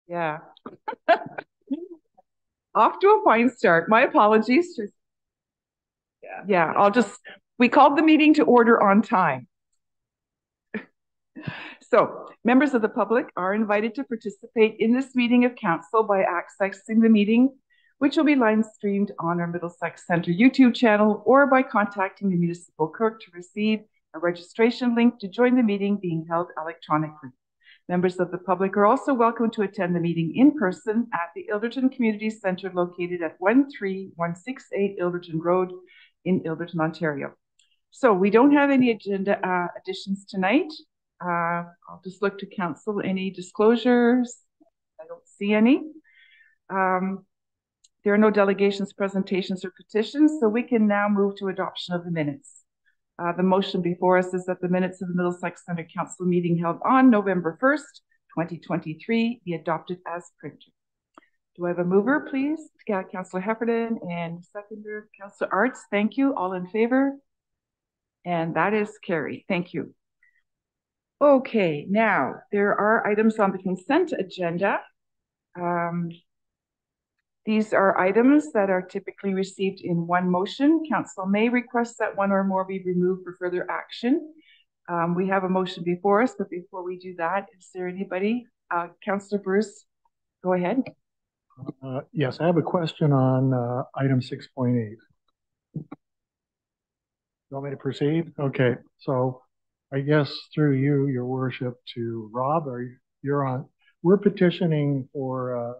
Yeah. Off to a fine start. My apologies. Yeah, we called the meeting to order on time. So, members of the public are invited to participate in this meeting of council by accessing the meeting, which will be live streamed on our Middlesex Centre YouTube channel, or by contacting the municipal clerk to receive a registration link to join the meeting being held electronically. Members of the public are also welcome to attend the meeting in person at the Ilderton Community Centre located at 13168 Ilderton Road in Ilderton, Ontario. So we don't have any agenda additions tonight. I'll just look to council. Any disclosures? I don't see any. There are no delegations, presentations, or petitions, so we can now move to adoption of the minutes. The motion before us is that the minutes of the Middlesex Centre Council meeting held on November 1st, 2023 be adopted as printed. Do I have a mover, please? Councillor Heffernan, and seconder, Councillor Arts. Thank you. All in favor? And that is carried. Thank you. Okay, now there are items on the consent agenda. These are items that are typically received in one motion. Council may request that one or more be removed for further action. We have a motion before us, but before we do that, is there anybody? Councillor Bruce, go ahead. Yes, I have a question on item 6.8. You want me to proceed? Okay, so I guess through you, your worship, to Rob, you're on. We're petitioning for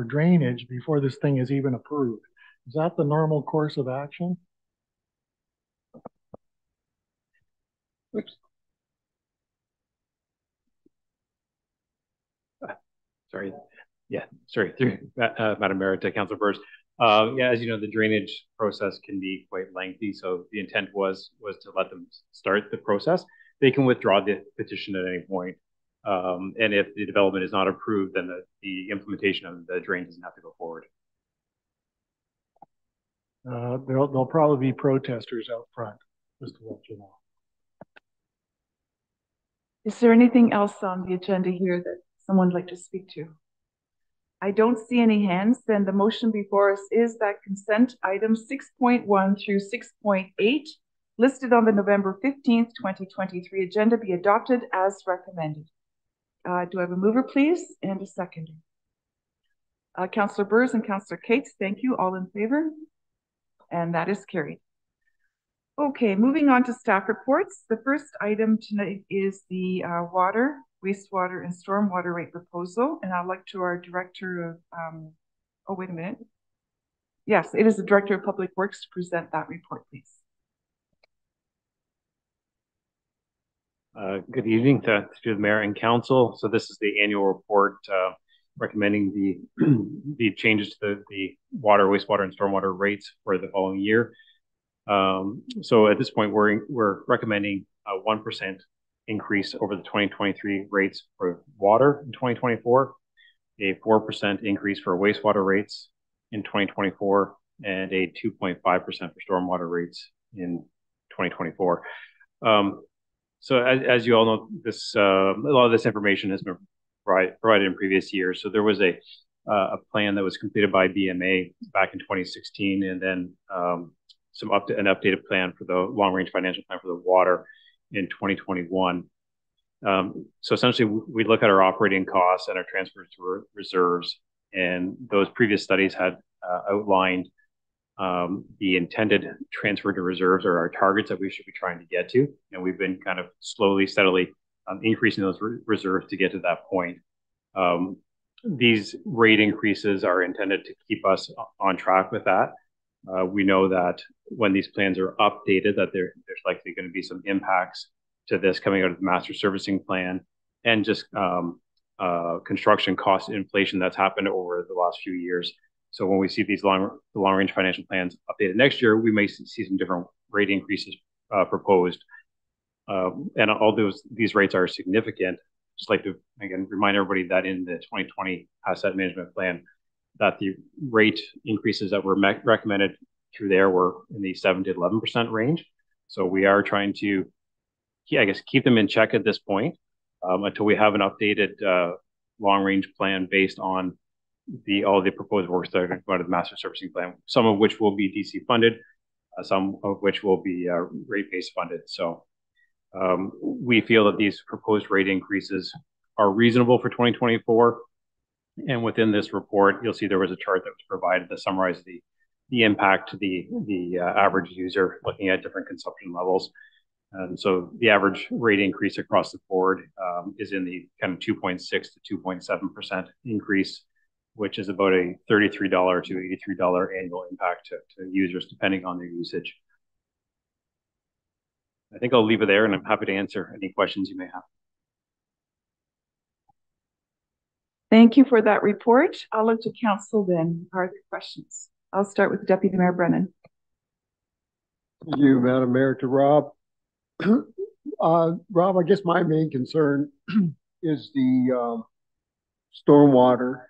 drainage before this thing is even approved. Is that the normal course of action? Oops. Sorry. Yeah, sorry. Through Madam Mayor, to Councillor Burrs. Yeah, as you know, the drainage process can be quite lengthy. So the intent was to let them start the process. They can withdraw the petition at any point. And if the development is not approved, then the implementation of the drain doesn't have to go forward. There'll probably be protesters out front, just to let you know. Is there anything else on the agenda here that someone would like to speak to? I don't see any hands. Then the motion before us is that consent items 6.1 through 6.8 listed on the November 15th, 2023 agenda be adopted as recommended. Do I have a mover, please, and a seconder? Councillor Burrs and Councillor Cates, thank you. All in favor? And that is carried. Okay, moving on to staff reports. The first item tonight is the water, wastewater, and stormwater rate proposal. And I'd like to our Director of, oh, wait a minute. Yes, it is the Director of Public Works to present that report, please. Good evening to the Mayor and Council. So this is the annual report recommending the changes to the water, wastewater, and stormwater rates for the following year. So at this point, we're recommending a 1% increase over the 2023 rates for water in 2024, a 4% increase for wastewater rates in 2024, and a 2.5% for stormwater rates in 2024. So as you all know, a lot of this information has been provided in previous years. So there was a plan that was completed by BMA back in 2016, and then an updated plan for the long-range financial plan for the water in 2021. So essentially, we look at our operating costs and our transfers to reserves, and those previous studies had outlined the intended transfer to reserves or our targets that we should be trying to get to. And we've been kind of slowly, steadily increasing those reserves to get to that point. These rate increases are intended to keep us on track with that. We know that when these plans are updated, that there's likely going to be some impacts to this coming out of the master servicing plan and just construction cost inflation that's happened over the last few years. So when we see these long-range financial plans updated next year, we may see some different rate increases proposed. And all these rates are significant. Just like to, again, remind everybody that in the 2020 asset management plan, that the rate increases that were recommended through there were in the 7 to 11% range. So we are trying to, I guess, keep them in check at this point until we have an updated long-range plan based on all the proposed works that are going to go to the master servicing plan, some of which will be DC funded, some of which will be rate-based funded. So we feel that these proposed rate increases are reasonable for 2024. And within this report, you'll see there was a chart that was provided that summarized the impact to the average user looking at different consumption levels. And so the average rate increase across the board is in the kind of 2.6 to 2.7% increase, which is about a $33 to $83 annual impact to users, depending on their usage. I think I'll leave it there, and I'm happy to answer any questions you may have. Thank you for that report. I'll look to council then. Are there questions? I'll start with Deputy Mayor Brennan. Thank you, Madam Mayor. To Rob. Rob, I guess my main concern is the stormwater.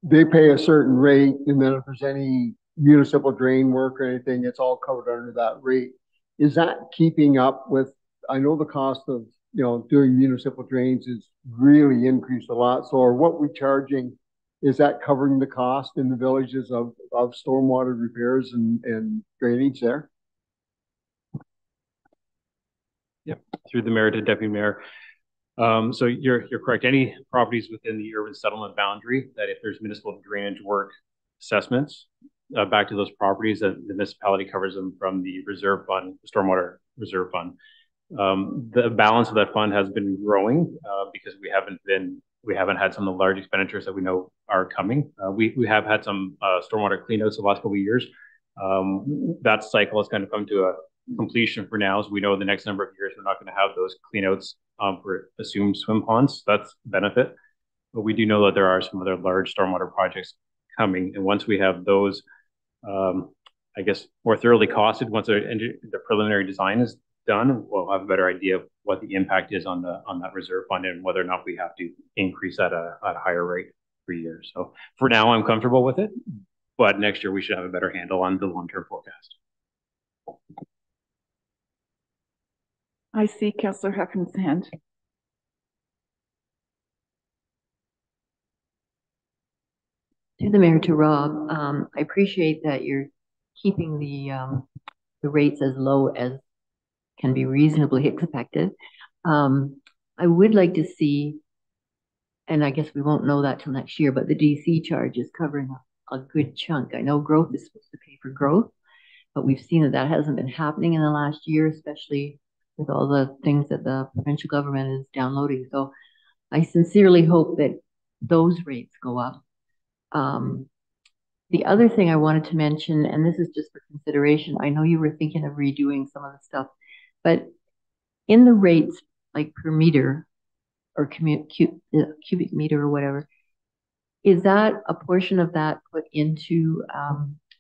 They pay a certain rate, and then if there's any municipal drain work or anything, it's all covered under that rate. Is that keeping up with, I know the cost of, doing municipal drains is really increased a lot. So are what we're charging, is that covering the cost in the villages of stormwater repairs and drainage there? Yep, through the mayor to deputy mayor. So you're correct. Any properties within the urban settlement boundary that if there's municipal drainage work assessments back to those properties, that the municipality covers them from the reserve fund, the stormwater reserve fund. The balance of that fund has been growing because we haven't had some of the large expenditures that we know are coming. We have had some stormwater cleanouts the last couple of years. That cycle has kind of come to a completion for now, so we know the next number of years we're not going to have those cleanouts for assumed swim ponds. That's a benefit. But we do know that there are some other large stormwater projects coming, and once we have those, I guess, more thoroughly costed, once the preliminary design is done, we'll have a better idea of what the impact is on that reserve fund and whether or not we have to increase at a higher rate per year. So for now, I'm comfortable with it, but next year we should have a better handle on the long-term forecast. I see Councillor Heffin's hand. To the mayor, to Rob, I appreciate that you're keeping the rates as low as can be reasonably expected. I would like to see, and I guess we won't know that till next year, but the DC charge is covering a good chunk. I know growth is supposed to pay for growth, but we've seen that hasn't been happening in the last year, especially with all the things that the provincial government is downloading. So I sincerely hope that those rates go up. The other thing I wanted to mention, and this is just for consideration, I know you were thinking of redoing some of the stuff, but in the rates, like per meter or cubic meter or whatever, is that a portion of that put into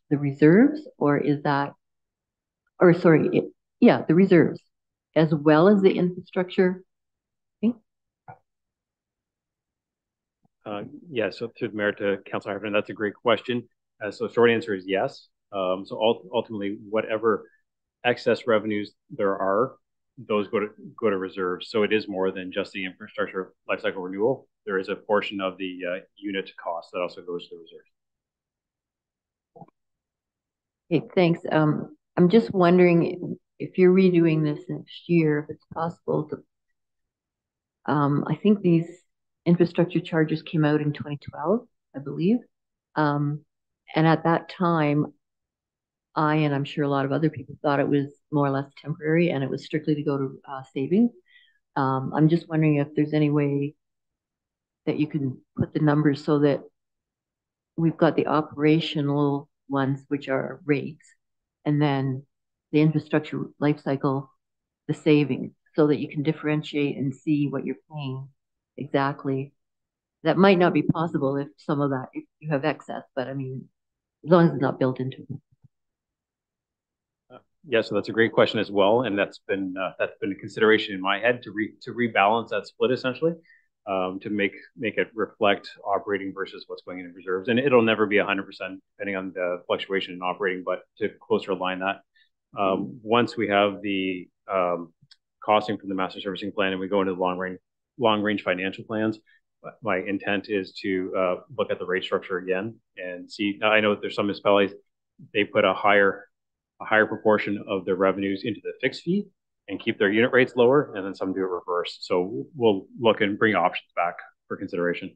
the reserves, or is that, or sorry, the reserves, as well as the infrastructure? So through the mayor to Councillor Heffernan, that's a great question. So short answer is yes. So ultimately, whatever excess revenues there are, those go to reserves. So it is more than just the infrastructure lifecycle renewal. There is a portion of the unit cost that also goes to the reserves. Okay, thanks. I'm just wondering if you're redoing this next year, if it's possible to, I think these infrastructure charges came out in 2012, I believe. And at that time, and I'm sure a lot of other people thought it was more or less temporary and it was strictly to go to savings. I'm just wondering if there's any way that you can put the numbers so that we've got the operational ones, which are rates, and then the infrastructure life cycle, the savings, so that you can differentiate and see what you're paying exactly. That might not be possible if some of that, if you have excess, but I mean, as long as it's not built into it. Yeah, so that's a great question as well, and that's been a consideration in my head to rebalance that split essentially, to make it reflect operating versus what's going into reserves, and it'll never be 100% depending on the fluctuation in operating, but to closer align that. Once we have the costing from the master servicing plan and we go into the long-range financial plans. But my intent is to look at the rate structure again and see. Now, I know that there's some municipalities, they put a higher proportion of their revenues into the fixed fee and keep their unit rates lower, and then some do it reverse. So we'll look and bring options back for consideration.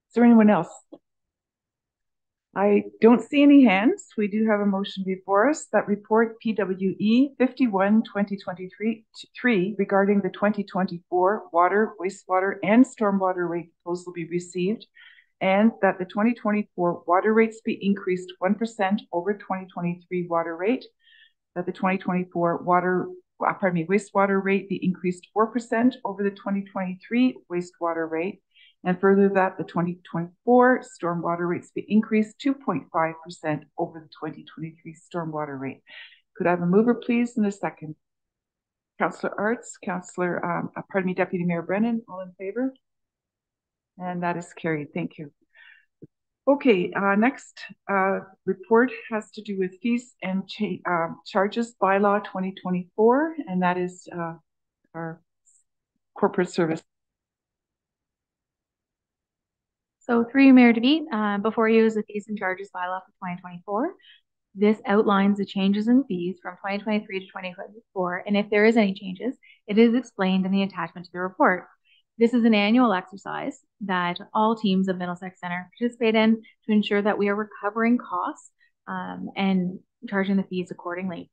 Is there anyone else? I don't see any hands. We do have a motion before us that report PWE 51/2023 regarding the 2024 water, wastewater, and stormwater rate proposal be received, and that the 2024 water rates be increased 1% over 2023 water rate, that the 2024 wastewater rate be increased 4% over the 2023 wastewater rate, and further that the 2024 stormwater rates be increased 2.5% over the 2023 stormwater rate. Could I have a mover, please, and a second? Councillor Arts, Deputy Mayor Brennan, all in favor? And that is carried. Thank you. Okay, next report has to do with fees and charges bylaw 2024, and that is our corporate service. So through you, Mayor DeBeat, before you is the fees and charges bylaw for 2024. This outlines the changes in fees from 2023 to 2024, and if there is any changes, it is explained in the attachment to the report. This is an annual exercise that all teams of Middlesex Centre participate in to ensure that we are recovering costs and charging the fees accordingly.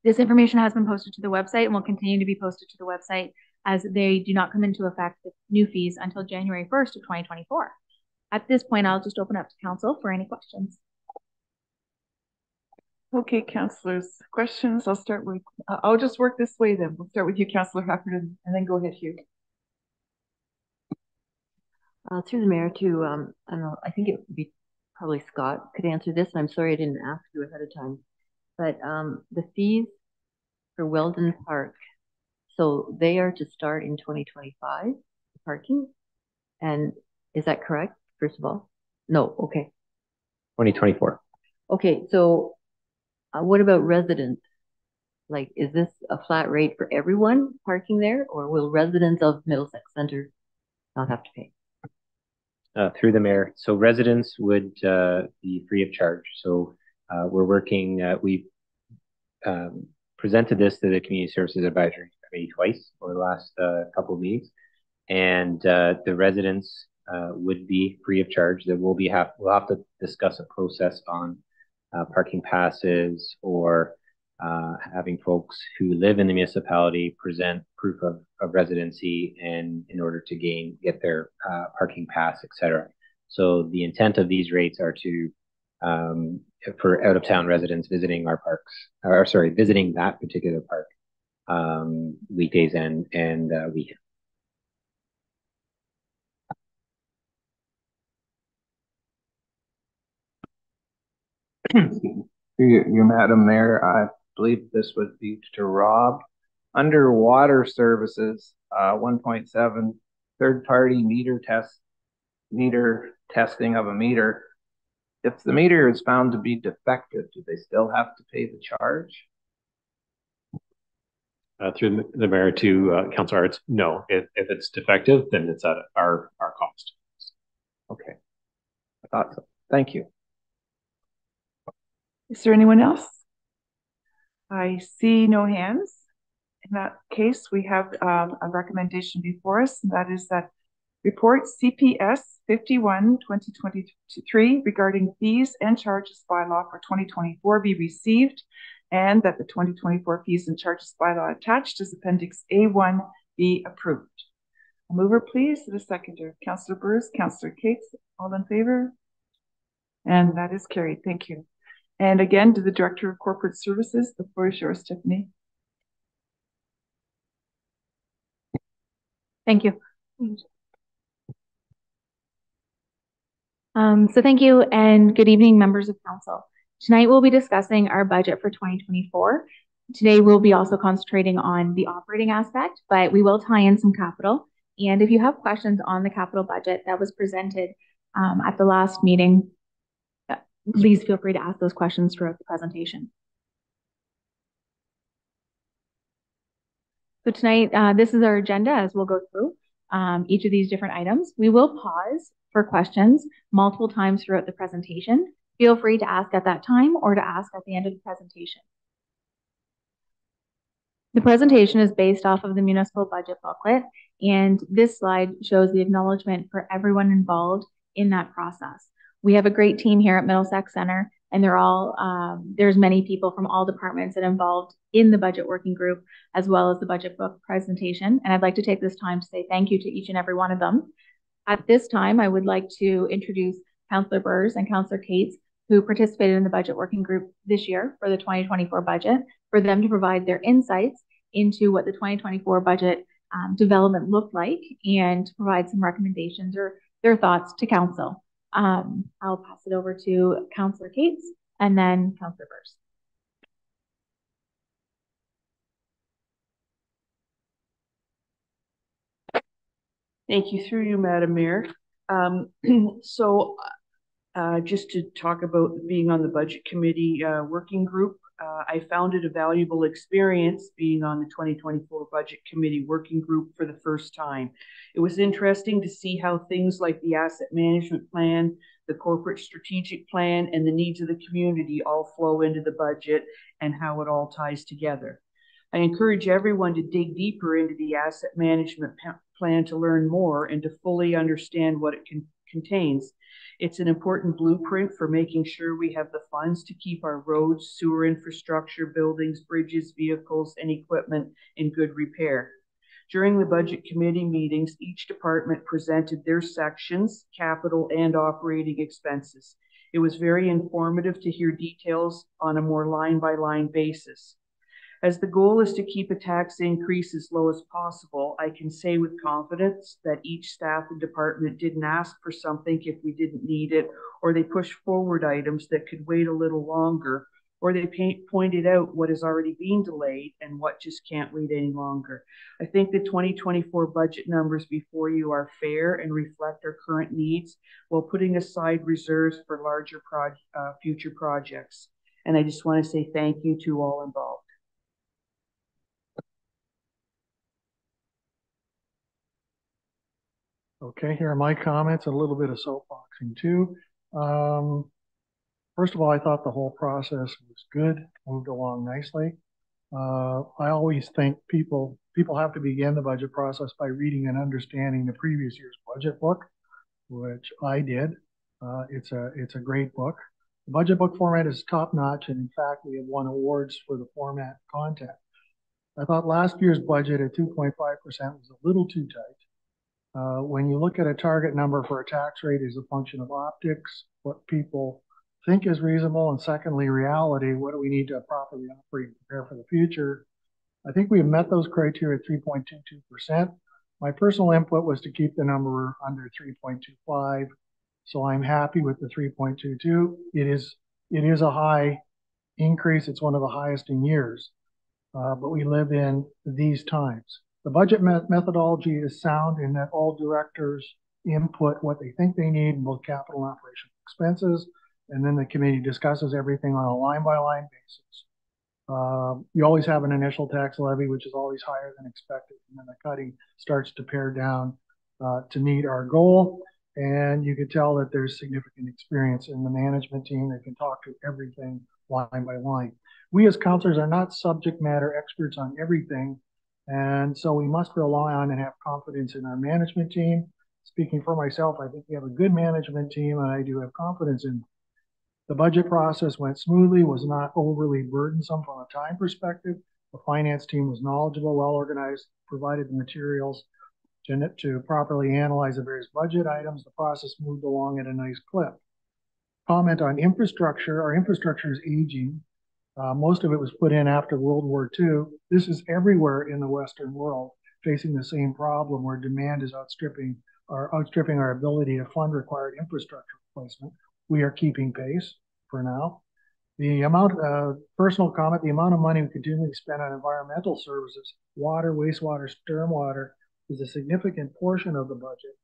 This information has been posted to the website and will continue to be posted to the website as they do not come into effect with new fees until January 1st of 2024. At this point, I'll just open up to council for any questions. Okay, councillors, questions? I'll start with, I'll just work this way then. We'll start with you, Councillor Heffernan, and then go ahead, Hugh. Through the mayor to, I don't know, I think it would be probably Scott could answer this, and I'm sorry I didn't ask you ahead of time, but the fees for Weldon Park, so they are to start in 2025, parking, and is that correct, first of all? No, okay. 2024. Okay, so what about residents? Like, is this a flat rate for everyone parking there, or will residents of Middlesex Centre not have to pay? Through the mayor. So residents would be free of charge. So we're working, we've presented this to the Community Services Advisory Committee twice over the last couple of meetings. And the residents would be free of charge. There will be we'll have to discuss a process on parking passes or having folks who live in the municipality present proof of residency and in order to get their parking pass, etc. So the intent of these rates are to for out-of-town residents visiting our parks, or sorry, visiting that particular park weekdays and weekends. You, Madam Mayor, I believe this would be to Rob. Under water services, 1.7, third-party meter testing of a meter. If the meter is found to be defective, do they still have to pay the charge? Through the mayor to Councillor Arts, no. If it's defective, then it's at our cost. Okay, I thought so. Thank you. Is there anyone else? I see no hands. In that case, we have a recommendation before us, and that is that report CPS 51/2023 regarding fees and charges bylaw for 2024 be received, and that the 2024 fees and charges bylaw attached as Appendix A1 be approved. A mover, please, and a seconder. Councillor Bruce, Councillor Cates, all in favor? And that is carried. Thank you. And again, to the Director of Corporate Services, the floor is yours, Tiffany. Thank you. So thank you and good evening, members of council. Tonight we'll be discussing our budget for 2024. Today we'll be also concentrating on the operating aspect, but we will tie in some capital. And if you have questions on the capital budget that was presented at the last meeting, please feel free to ask those questions throughout the presentation. So tonight, this is our agenda as we'll go through each of these different items. We will pause for questions multiple times throughout the presentation. Feel free to ask at that time or to ask at the end of the presentation. The presentation is based off of the municipal budget booklet, and this slide shows the acknowledgement for everyone involved in that process. We have a great team here at Middlesex Center, and they're all, there's many people from all departments that are involved in the budget working group, as well as the budget book presentation. And I'd like to take this time to say thank you to each and every one of them. At this time, I would like to introduce Councillor Burrs and Councillor Cates, who participated in the budget working group this year for the 2024 budget, for them to provide their insights into what the 2024 budget development looked like and to provide some recommendations or their thoughts to council. I'll pass it over to Councillor Cates and then Councillor Burrs. Thank you, through you, Madam Mayor. Just to talk about being on the Budget Committee working group, I found it a valuable experience being on the 2024 Budget Committee working group for the first time. It was interesting to see how things like the asset management plan, the corporate strategic plan, and the needs of the community all flow into the budget and how it all ties together. I encourage everyone to dig deeper into the asset management plan to learn more and to fully understand what it contains. It's an important blueprint for making sure we have the funds to keep our roads, sewer infrastructure, buildings, bridges, vehicles, and equipment in good repair. During the Budget Committee meetings, each department presented their sections, capital and operating expenses. It was very informative to hear details on a more line-by-line basis. As the goal is to keep a tax increase as low as possible, I can say with confidence that each staff and department didn't ask for something if we didn't need it, or they pushed forward items that could wait a little longer, or they pointed out what is already being delayed and what just can't wait any longer. I think the 2024 budget numbers before you are fair and reflect our current needs while putting aside reserves for larger future projects. And I just want to say thank you to all involved. Okay, here are my comments, a little bit of soapboxing too. First of all, I thought the whole process was good, moved along nicely. I always think people have to begin the budget process by reading and understanding the previous year's budget book, which I did. It's a great book. The budget book format is top notch, and in fact, we have won awards for the format content. I thought last year's budget at 2.5% was a little too tight. When you look at a target number for a tax rate as a function of optics, what people think is reasonable, and secondly, reality, what do we need to properly operate and prepare for the future? I think we have met those criteria at 3.22%. My personal input was to keep the number under 3.25, so I'm happy with the 3.22. It is a high increase. It's one of the highest in years, but we live in these times. The budget methodology is sound in that all directors input what they think they need in both capital and operational expenses, and then the committee discusses everything on a line-by-line basis. You always have an initial tax levy, which is always higher than expected, and then the cutting starts to pare down to meet our goal. And you could tell that there's significant experience in the management team that can talk to everything line by line. We as councillors are not subject matter experts on everything, and so we must rely on and have confidence in our management team. Speaking for myself, I think we have a good management team, and I do have confidence in them. The budget process went smoothly, was not overly burdensome from a time perspective. The finance team was knowledgeable, well organized, provided the materials to properly analyze the various budget items. The process moved along at a nice clip. Comment on infrastructure. Our infrastructure is aging. Most of it was put in after World War II. This is everywhere in the Western world facing the same problem where demand is outstripping our ability to fund required infrastructure replacement. We are keeping pace for now. The amount, personal comment, the amount of money we continually spend on environmental services, water, wastewater, stormwater, is a significant portion of the budget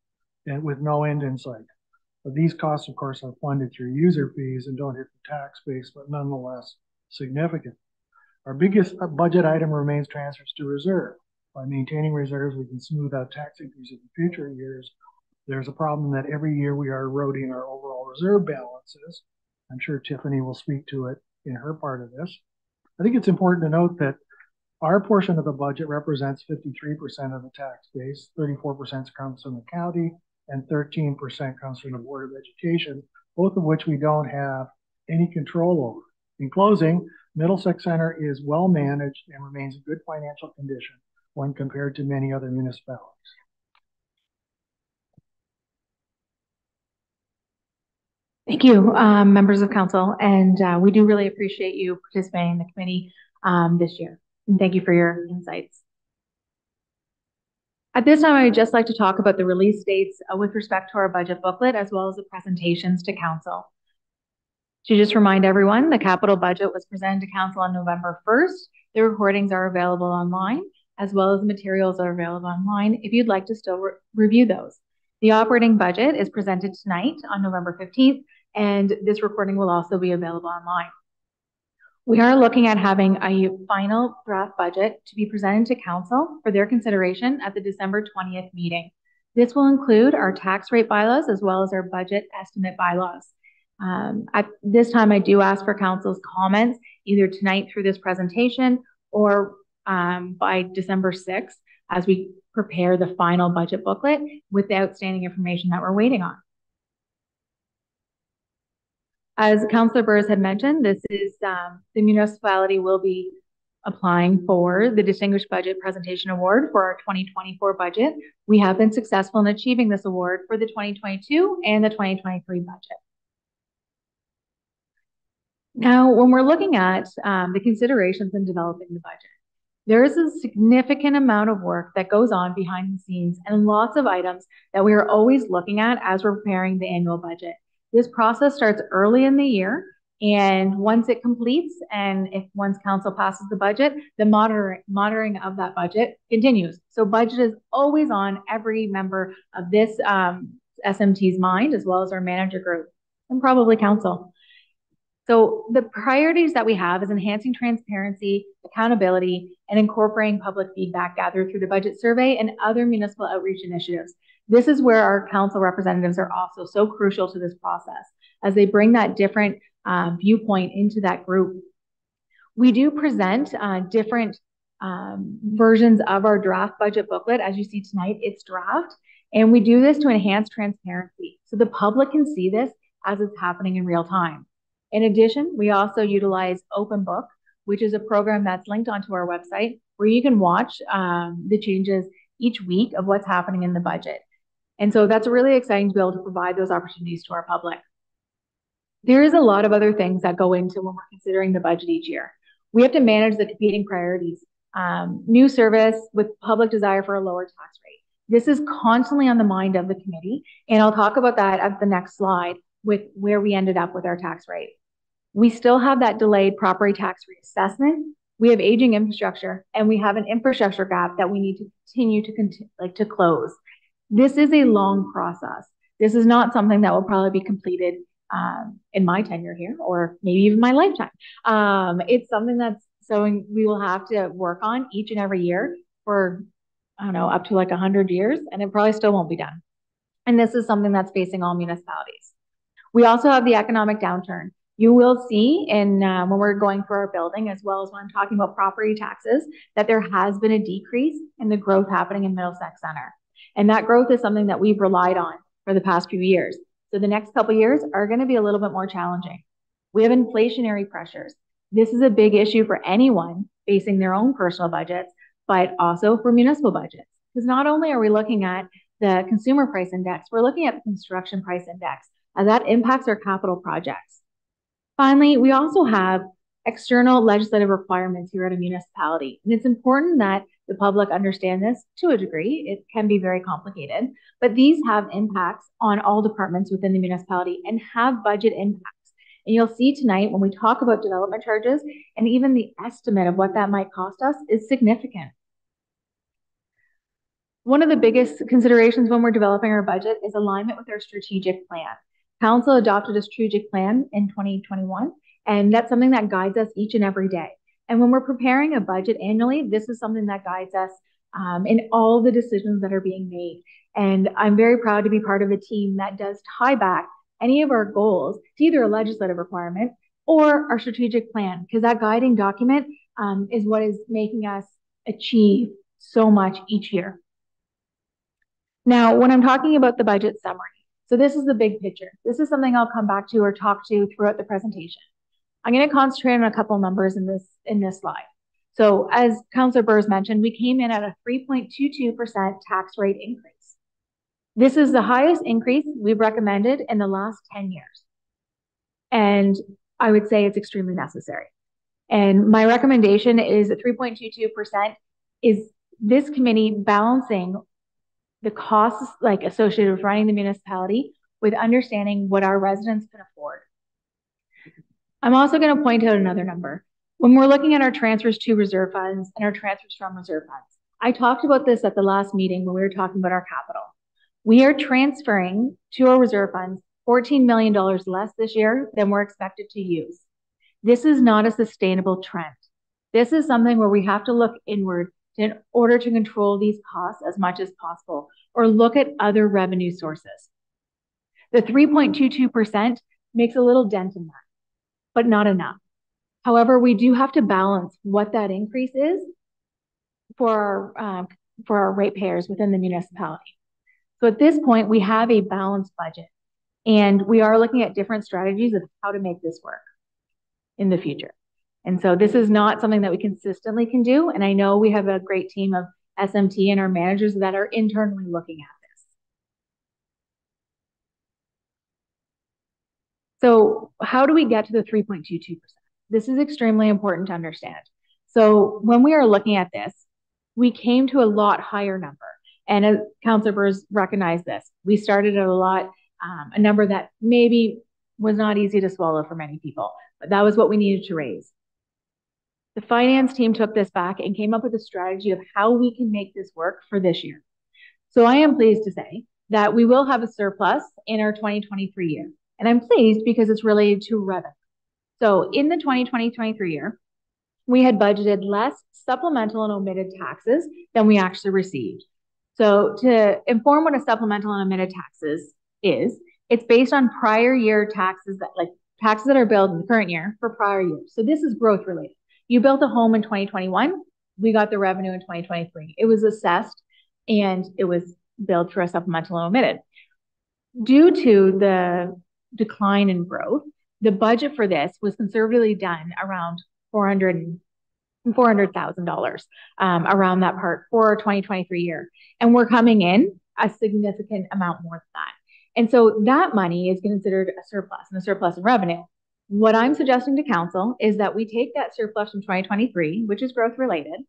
and with no end in sight. But these costs, of course, are funded through user fees and don't hit the tax base, but nonetheless significant. Our biggest budget item remains transfers to reserve. by maintaining reserves, we can smooth out tax increases in future years. There's a problem that every year we are eroding our overall reserve balances. I'm sure Tiffany will speak to it in her part of this. I think it's important to note that our portion of the budget represents 53% of the tax base, 34% comes from the county, and 13% comes from the Board of Education, both of which we don't have any control over. In closing, Middlesex Center is well managed and remains in good financial condition when compared to many other municipalities. Thank you, members of council, and we do really appreciate you participating in the committee this year. And thank you for your insights. At this time, I would just like to talk about the release dates with respect to our budget booklet, as well as the presentations to council. To just remind everyone, the capital budget was presented to council on November 1st. The recordings are available online, as well as the materials are available online if you'd like to still review those. The operating budget is presented tonight on November 15th, and this recording will also be available online. We are looking at having a final draft budget to be presented to council for their consideration at the December 20th meeting. This will include our tax rate bylaws as well as our budget estimate bylaws. At this time, I do ask for council's comments either tonight through this presentation or by December 6th as we prepare the final budget booklet with the outstanding information that we're waiting on. As Councillor Burrs had mentioned, this is the municipality will be applying for the Distinguished Budget Presentation Award for our 2024 budget. We have been successful in achieving this award for the 2022 and the 2023 budget. Now, when we're looking at the considerations in developing the budget, there is a significant amount of work that goes on behind the scenes and lots of items that we are always looking at as we're preparing the annual budget. This process starts early in the year, and once it completes, and once council passes the budget, the monitoring of that budget continues. So budget is always on every member of this SMT's mind, as well as our manager group and probably council. So the priorities that we have is enhancing transparency, accountability, and incorporating public feedback gathered through the budget survey and other municipal outreach initiatives. This is where our council representatives are also so crucial to this process as they bring that different viewpoint into that group. We do present different versions of our draft budget booklet. As you see tonight, it's draft, and we do this to enhance transparency so the public can see this as it's happening in real time. In addition, we also utilize Open Book, which is a program that's linked onto our website where you can watch the changes each week of what's happening in the budget. And so that's really exciting to be able to provide those opportunities to our public. There is a lot of other things that go into when we're considering the budget each year. We have to manage the competing priorities, new service with public desire for a lower tax rate. This is constantly on the mind of the committee, and I'll talk about that at the next slide with where we ended up with our tax rate. We still have that delayed property tax reassessment. We have aging infrastructure, and we have an infrastructure gap that we need to continue to close. This is a long process. This is not something that will probably be completed in my tenure here, or maybe even my lifetime. It's something that's we will have to work on each and every year for, I don't know, up to like 100 years, and it probably still won't be done. And this is something that's facing all municipalities. We also have the economic downturn. You will see when we're going through our building, as well as when I'm talking about property taxes, that there has been a decrease in the growth happening in Middlesex Center. And that growth is something that we've relied on for the past few years. So the next couple of years are going to be a little bit more challenging. We have inflationary pressures. This is a big issue for anyone facing their own personal budgets, but also for municipal budgets. Because not only are we looking at the consumer price index, we're looking at the construction price index, and that impacts our capital projects. Finally, we also have external legislative requirements here at a municipality. And it's important that the public understand this to a degree. It can be very complicated, but these have impacts on all departments within the municipality and have budget impacts. And you'll see tonight when we talk about development charges, and even the estimate of what that might cost us is significant. One of the biggest considerations when we're developing our budget is alignment with our strategic plan. Council adopted a strategic plan in 2021, and that's something that guides us each and every day. And when we're preparing a budget annually, this is something that guides us in all the decisions that are being made. And I'm very proud to be part of a team that does tie back any of our goals to either a legislative requirement or our strategic plan, because that guiding document is what is making us achieve so much each year. Now, when I'm talking about the budget summary, so this is the big picture. This is something I'll come back to or talk to throughout the presentation. I'm going to concentrate on a couple numbers in this slide. So as Councillor Burrs mentioned, we came in at a 3.22% tax rate increase. This is the highest increase we've recommended in the last 10 years. And I would say it's extremely necessary. And my recommendation is that 3.22% is this committee balancing the costs like associated with running the municipality with understanding what our residents can afford. I'm also going to point out another number. When we're looking at our transfers to reserve funds and our transfers from reserve funds, I talked about this at the last meeting when we were talking about our capital. We are transferring to our reserve funds $14 million less this year than we're expected to use. This is not a sustainable trend. This is something where we have to look inward in order to control these costs as much as possible, or look at other revenue sources. The 3.22% makes a little dent in that, but not enough. However, we do have to balance what that increase is for our ratepayers within the municipality. So at this point, we have a balanced budget, and we are looking at different strategies of how to make this work in the future. And so this is not something that we consistently can do. And I know we have a great team of SMT and our managers that are internally looking at this. So how do we get to the 3.22%? This is extremely important to understand. So when we are looking at this, we came to a lot higher number. And as Councillor Burrs recognized this, we started at a number that maybe was not easy to swallow for many people, but that was what we needed to raise. The finance team took this back and came up with a strategy of how we can make this work for this year. So I am pleased to say that we will have a surplus in our 2023 year. And I'm pleased because it's related to revenue. So in the 2023 year, we had budgeted less supplemental and omitted taxes than we actually received. So to inform what a supplemental and omitted taxes is, it's based on prior year taxes taxes that are billed in the current year for prior years. So this is growth related. You built a home in 2021, we got the revenue in 2023. It was assessed and it was billed for a supplemental and omitted. Due to the decline in growth, the budget for this was conservatively done around $400,000 around that part for our 2023 year. And we're coming in a significant amount more than that. And so that money is considered a surplus and a surplus in revenue. What I'm suggesting to council is that we take that surplus from 2023, which is growth related,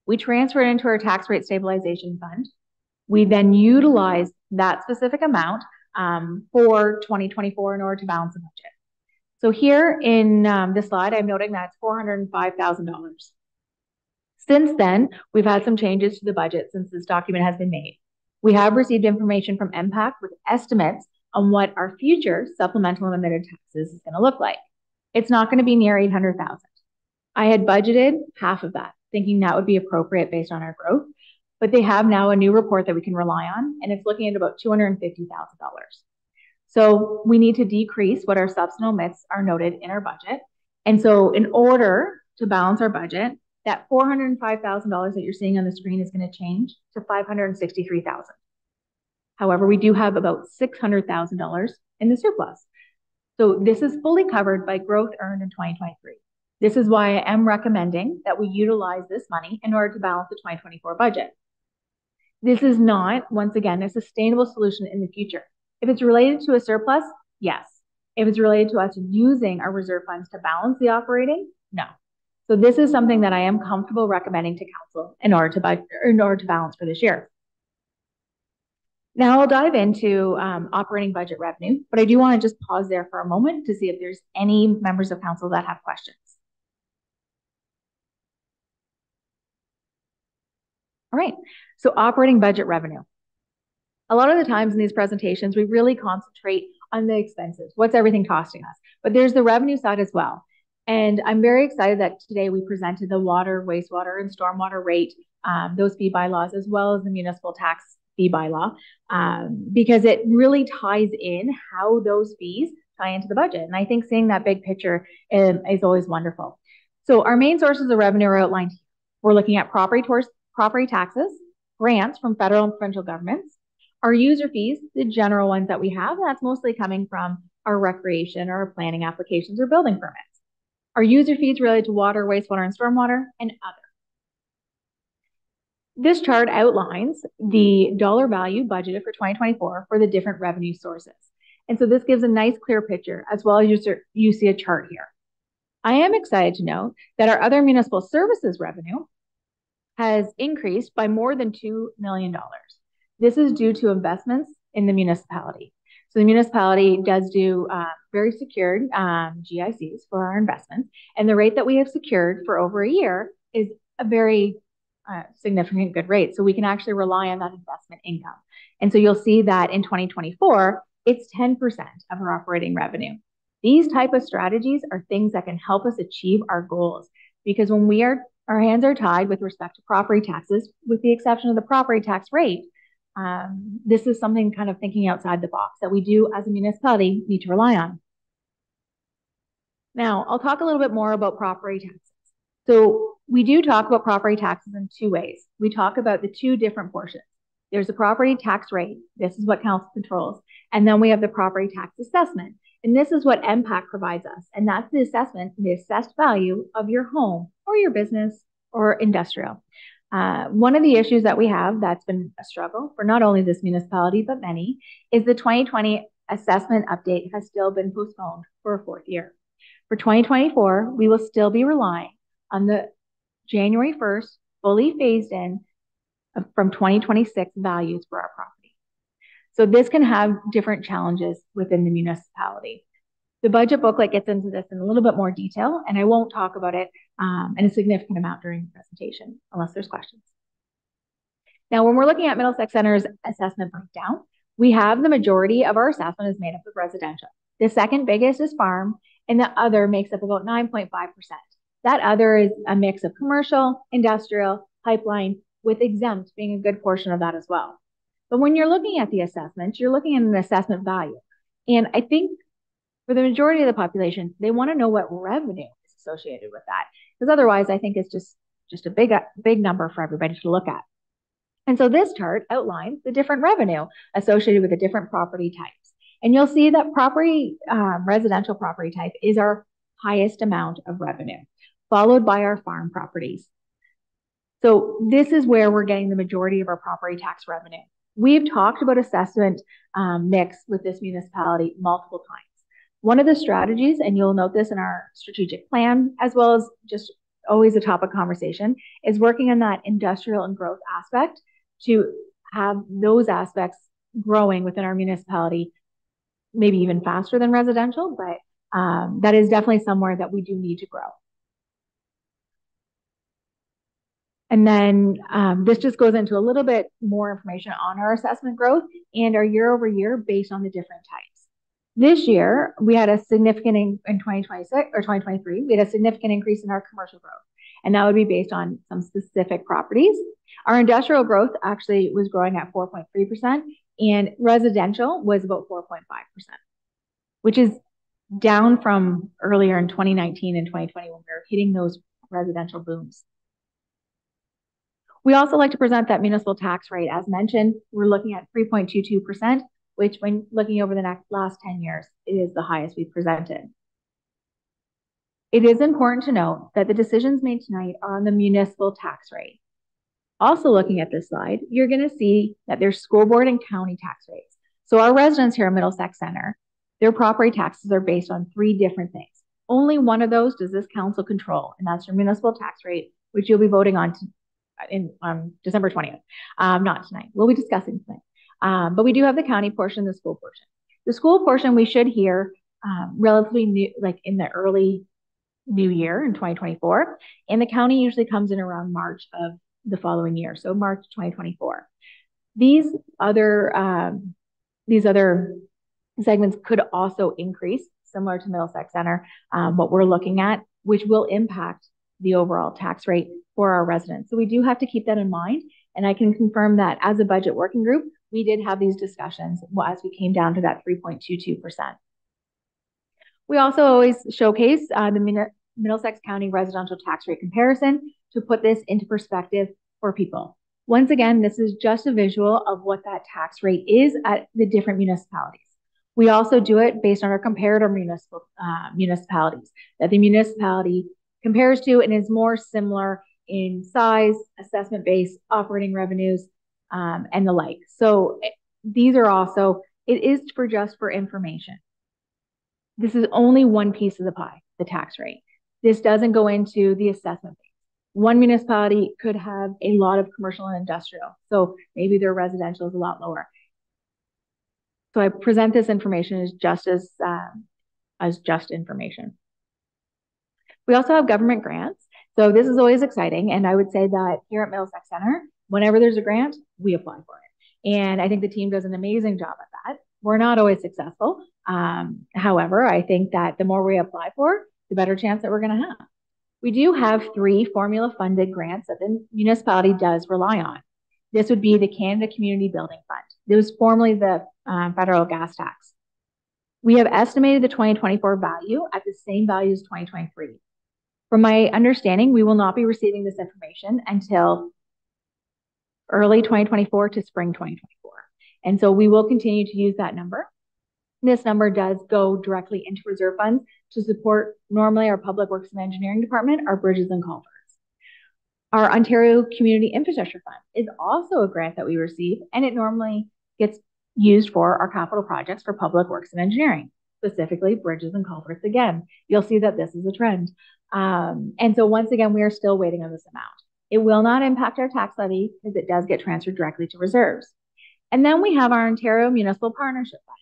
we transfer it into our tax rate stabilization fund. We then utilize that specific amount for 2024 in order to balance the budget. So here in this slide, I'm noting that's $405,000. Since then, we've had some changes to the budget since this document has been made. We have received information from MPAC with estimates on what our future supplemental and omitted taxes is going to look like. It's not going to be near 800,000. I had budgeted half of that, thinking that would be appropriate based on our growth, but they have now a new report that we can rely on, and it's looking at about $250,000. So we need to decrease what our subs and omits are noted in our budget. And so in order to balance our budget, that $405,000 that you're seeing on the screen is going to change to $563,000. However, we do have about $600,000 in the surplus. So this is fully covered by growth earned in 2023. This is why I am recommending that we utilize this money in order to balance the 2024 budget. This is not, once again, a sustainable solution in the future. If it's related to a surplus, yes. If it's related to us using our reserve funds to balance the operating, no. So this is something that I am comfortable recommending to council in order to balance for this year. Now I'll dive into operating budget revenue, but I do want to just pause there for a moment to see if there's any members of council that have questions. All right, so operating budget revenue. A lot of the times in these presentations, we really concentrate on the expenses. What's everything costing us? But there's the revenue side as well. And I'm very excited that today we presented the water, wastewater, and stormwater rate those fee bylaws, as well as the municipal tax fee bylaw, because it really ties in how those fees tie into the budget. And I think seeing that big picture is always wonderful. So our main sources of revenue are outlined here. We're looking at property taxes, grants from federal and provincial governments, our user fees, the general ones that we have, that's mostly coming from our recreation or planning applications or building permits. Our user fees related to water, wastewater, and stormwater, and other. This chart outlines the dollar value budgeted for 2024 for the different revenue sources. And so this gives a nice clear picture, as well as you see a chart here. I am excited to note that our other municipal services revenue has increased by more than $2 million. This is due to investments in the municipality. So the municipality does do very secured GICs for our investments, and the rate that we have secured for over a year is a very significant good rate. So we can actually rely on that investment income. And so you'll see that in 2024, it's 10% of our operating revenue. These type of strategies are things that can help us achieve our goals, because when our hands are tied with respect to property taxes, with the exception of the property tax rate, this is something kind of thinking outside the box that we do as a municipality need to rely on. Now, I'll talk a little bit more about property taxes. So we do talk about property taxes in two ways. We talk about the two different portions. There's the property tax rate. This is what council controls. And then we have the property tax assessment. And this is what MPAC provides us. And that's the assessment, the assessed value of your home or your business or industrial. One of the issues that we have that's been a struggle for not only this municipality, but many, is the 2020 assessment update has still been postponed for a fourth year. For 2024, we will still be relying on the January 1st, fully phased in from 2026 values for our property. So this can have different challenges within the municipality. The budget booklet gets into this in a little bit more detail, and I won't talk about it in a significant amount during the presentation, unless there's questions. Now, when we're looking at Middlesex Center's assessment breakdown, we have the majority of our assessment is made up of residential. The second biggest is farm, and the other makes up about 9.5%. That other is a mix of commercial, industrial, pipeline, with exempt being a good portion of that as well. But when you're looking at the assessment, you're looking at an assessment value. And I think for the majority of the population, they want to know what revenue is associated with that. Because otherwise, I think it's just a big number for everybody to look at. And so this chart outlines the different revenue associated with the different property types. And you'll see that residential property type is our highest amount of revenue, followed by our farm properties. So this is where we're getting the majority of our property tax revenue. We've talked about assessment mix with this municipality multiple times. One of the strategies, and you'll note this in our strategic plan, as well as just always a topic conversation, is working on that industrial and growth aspect to have those aspects growing within our municipality, maybe even faster than residential, but that is definitely somewhere that we do need to grow. And then this just goes into a little bit more information on our assessment growth and our year over year based on the different types. This year, we had a significant, in 2026 or 2023, we had a significant increase in our commercial growth. And that would be based on some specific properties. Our industrial growth actually was growing at 4.3%, and residential was about 4.5%, which is down from earlier in 2019 and 2020 when we were hitting those residential booms. We also like to present that municipal tax rate. As mentioned, we're looking at 3.22%, which when looking over the last 10 years, it is the highest we've presented. It is important to note that the decisions made tonight are on the municipal tax rate. Also looking at this slide, you're going to see that there's school board and county tax rates. So our residents here at Middlesex Center, their property taxes are based on 3 different things. Only one of those does this council control, and that's your municipal tax rate, which you'll be voting on on December 20th. Not tonight. We'll be discussing tonight. But we do have the county portion, the school portion. The school portion we should hear relatively new, like in the early new year in 2024. And the county usually comes in around March of the following year. So March 2024. These other segments could also increase, similar to Middlesex Center, what we're looking at, which will impact the overall tax rate for our residents. So we do have to keep that in mind. And I can confirm that as a budget working group, we did have these discussions as we came down to that 3.22%. We also always showcase the Middlesex County residential tax rate comparison to put this into perspective for people. Once again, this is just a visual of what that tax rate is at the different municipalities. We also do it based on our comparator municipalities that the municipality compares to and is more similar in size, assessment base, operating revenues, and the like. So these are also, it is for information. This is only one piece of the pie, the tax rate. This doesn't go into the assessment base. One municipality could have a lot of commercial and industrial, so maybe their residential is a lot lower. So I present this information as just information. We also have government grants. So this is always exciting. And I would say that here at Middlesex Center, whenever there's a grant, we apply for it. And I think the team does an amazing job at that. We're not always successful. However, I think that the more we apply for, the better chance that we're going to have. We do have 3 formula funded grants that the municipality does rely on. This would be the Canada Community Building Fund. It was formerly the federal gas tax. We have estimated the 2024 value at the same value as 2023. From my understanding, we will not be receiving this information until early 2024 to spring 2024. And so we will continue to use that number. This number does go directly into reserve funds to support normally our Public Works and Engineering Department, our bridges and culverts. Our Ontario Community Infrastructure Fund is also a grant that we receive, and it normally gets used for our capital projects for Public Works and Engineering, specifically bridges and culverts. Again, you'll see that this is a trend. And so once again, we are still waiting on this amount. It will not impact our tax levy because it does get transferred directly to reserves. And then we have our Ontario Municipal Partnership Fund.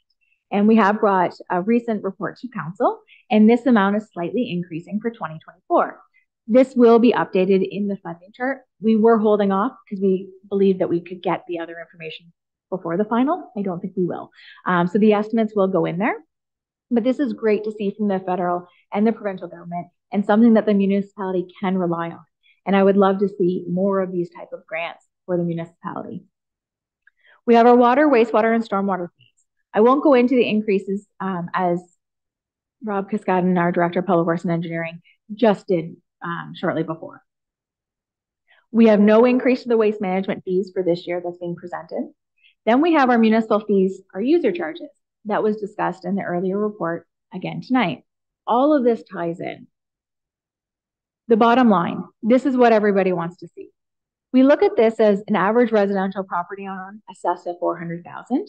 And we have brought a recent report to council, and this amount is slightly increasing for 2024. This will be updated in the funding chart. We were holding off because we believed that we could get the other information before the final. I don't think we will. So the estimates will go in there. But this is great to see from the federal and the provincial government and something that the municipality can rely on. And I would love to see more of these type of grants for the municipality. We have our water, wastewater, and stormwater fees. I won't go into the increases as Rob Cascadon, our Director of Public Works and Engineering, just did shortly before. We have no increase to the waste management fees for this year that's being presented. Then we have our municipal fees, our user charges. That was discussed in the earlier report again tonight. All of this ties in. The bottom line, this is what everybody wants to see. We look at this as an average residential property owner assessed at $400,000.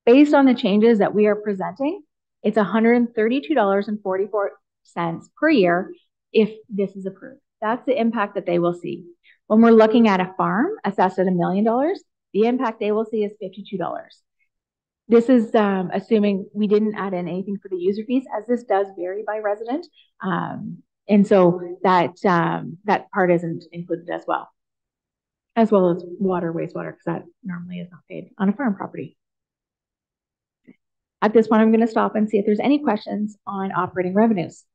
Based on the changes that we are presenting, it's $132.44 per year if this is approved. That's the impact that they will see. When we're looking at a farm assessed at $1 million, the impact they will see is $52. This is assuming we didn't add in anything for the user fees, as this does vary by resident. And so that part isn't included as well as water, wastewater, because that normally is not paid on a farm property. At this point, I'm going to stop and see if there's any questions on operating revenues.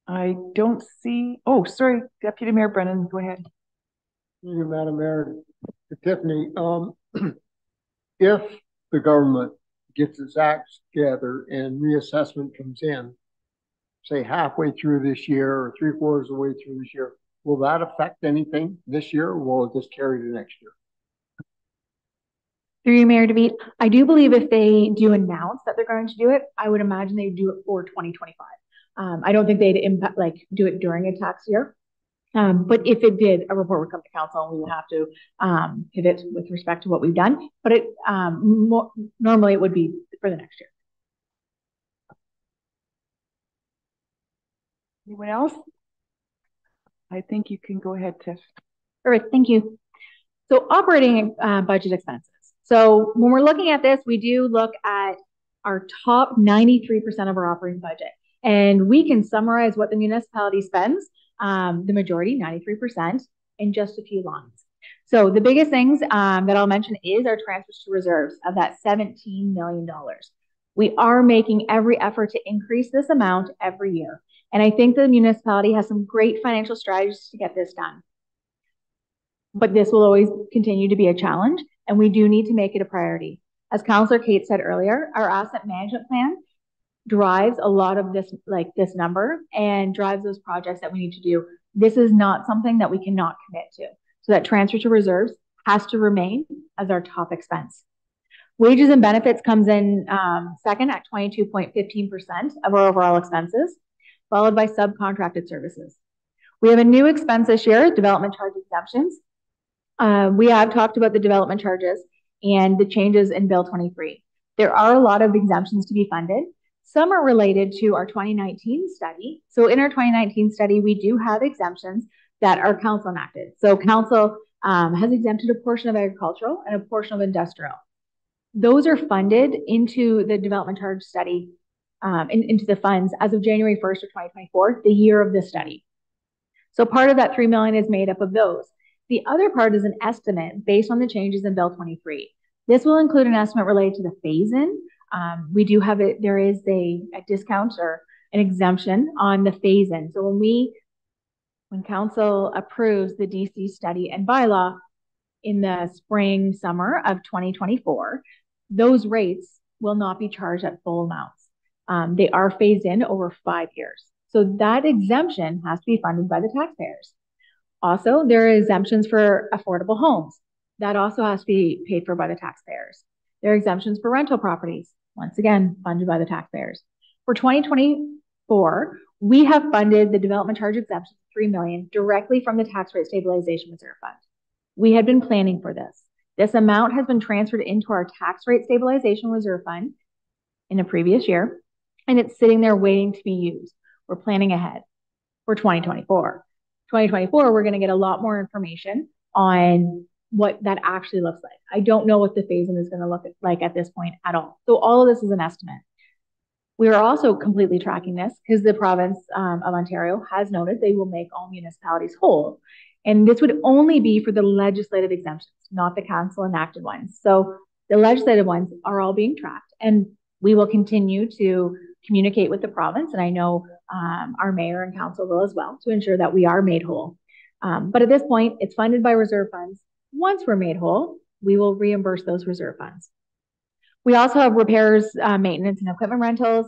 I don't see, oh, sorry, Deputy Mayor Brennan, go ahead. Thank you, Madam Mayor. Tiffany, if the government gets its acts together and reassessment comes in, say halfway through this year or 3/4 of the way through this year, will that affect anything this year, or will it just carry to next year? Through you, Mayor DeVete, I do believe if they do announce that they're going to do it, I would imagine they'd do it for 2025. I don't think they'd do it during a tax year. But if it did, a report would come to council and we would have to pivot with respect to what we've done. But it normally it would be for the next year. Anyone else? I think you can go ahead, Tiff. Perfect, thank you. So operating budget expenses. So when we're looking at this, we do look at our top 93% of our operating budget. And we can summarize what the municipality spends, the majority, 93%, in just a few lines. So the biggest things that I'll mention is our transfers to reserves of that $17 million. We are making every effort to increase this amount every year. And I think the municipality has some great financial strategies to get this done. But this will always continue to be a challenge, and we do need to make it a priority. As Councillor Kate said earlier, our asset management plan drives a lot of this, like this number, and drives those projects that we need to do. This is not something that we cannot commit to. So that transfer to reserves has to remain as our top expense. Wages and benefits comes in second at 22.15% of our overall expenses, followed by subcontracted services. We have a new expense this year, development charge exemptions. We have talked about the development charges and the changes in Bill 23. There are a lot of exemptions to be funded. Some are related to our 2019 study. So in our 2019 study, we do have exemptions that our council enacted. So council has exempted a portion of agricultural and a portion of industrial. Those are funded into the development charge study, into the funds as of January 1st of 2024, the year of the study. So part of that $3 million is made up of those. The other part is an estimate based on the changes in Bill 23. This will include an estimate related to the phase-in. We do have it, there is a discount or an exemption on the phase-in. So when council approves the DC study and bylaw in the spring, summer of 2024, those rates will not be charged at full amounts. They are phased in over 5 years. So that exemption has to be funded by the taxpayers. Also, there are exemptions for affordable homes. That also has to be paid for by the taxpayers. There are exemptions for rental properties, once again, funded by the taxpayers. For 2024, we have funded the development charge exemption of $3 million directly from the Tax Rate Stabilization Reserve Fund. We had been planning for this. This amount has been transferred into our Tax Rate Stabilization Reserve Fund in a previous year, and it's sitting there waiting to be used. We're planning ahead for 2024. 2024, we're going to get a lot more information on what that actually looks like. I don't know what the phase-in is going to look like at this point at all. So all of this is an estimate. We are also completely tracking this because the province of Ontario has noted they will make all municipalities whole. And this would only be for the legislative exemptions, not the council enacted ones. So the legislative ones are all being tracked, and we will continue to communicate with the province. And I know our mayor and council will as well, to ensure that we are made whole. But at this point, it's funded by reserve funds. Once we're made whole, we will reimburse those reserve funds. We also have repairs, maintenance, and equipment rentals.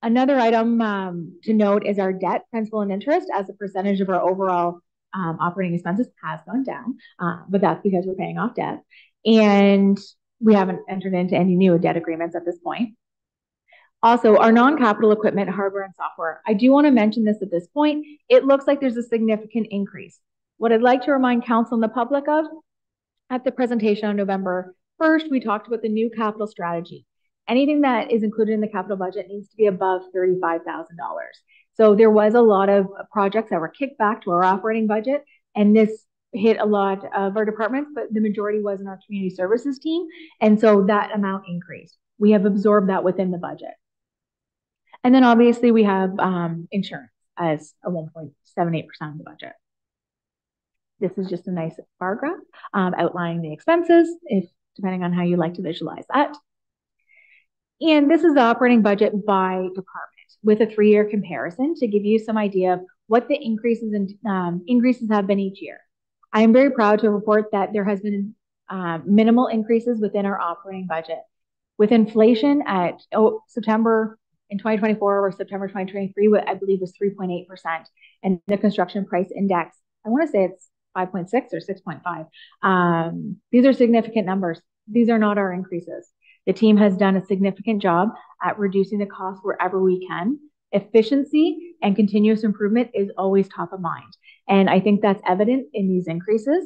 Another item to note is our debt, principal, and interest as a percentage of our overall operating expenses has gone down, but that's because we're paying off debt. And we haven't entered into any new debt agreements at this point. Also, our non-capital equipment, hardware, and software. I do want to mention this at this point. It looks like there's a significant increase. What I'd like to remind council and the public of, at the presentation on November 1st, we talked about the new capital strategy. Anything that is included in the capital budget needs to be above $35,000. So there was a lot of projects that were kicked back to our operating budget, and this hit a lot of our departments, but the majority was in our community services team. And so that amount increased. We have absorbed that within the budget. And then obviously we have insurance as a 1.78% of the budget. This is just a nice bar graph outlining the expenses, depending on how you like to visualize that. And this is the operating budget by department with a 3-year comparison to give you some idea of what the increases have been each year. I am very proud to report that there has been minimal increases within our operating budget. With inflation at September in 2024 or September 2023, what I believe was 3.8%, and the construction price index, I want to say it's 5.6 or 6.5. These are significant numbers. These are not our increases. The team has done a significant job at reducing the cost wherever we can. Efficiency and continuous improvement is always top of mind. And I think that's evident in these increases.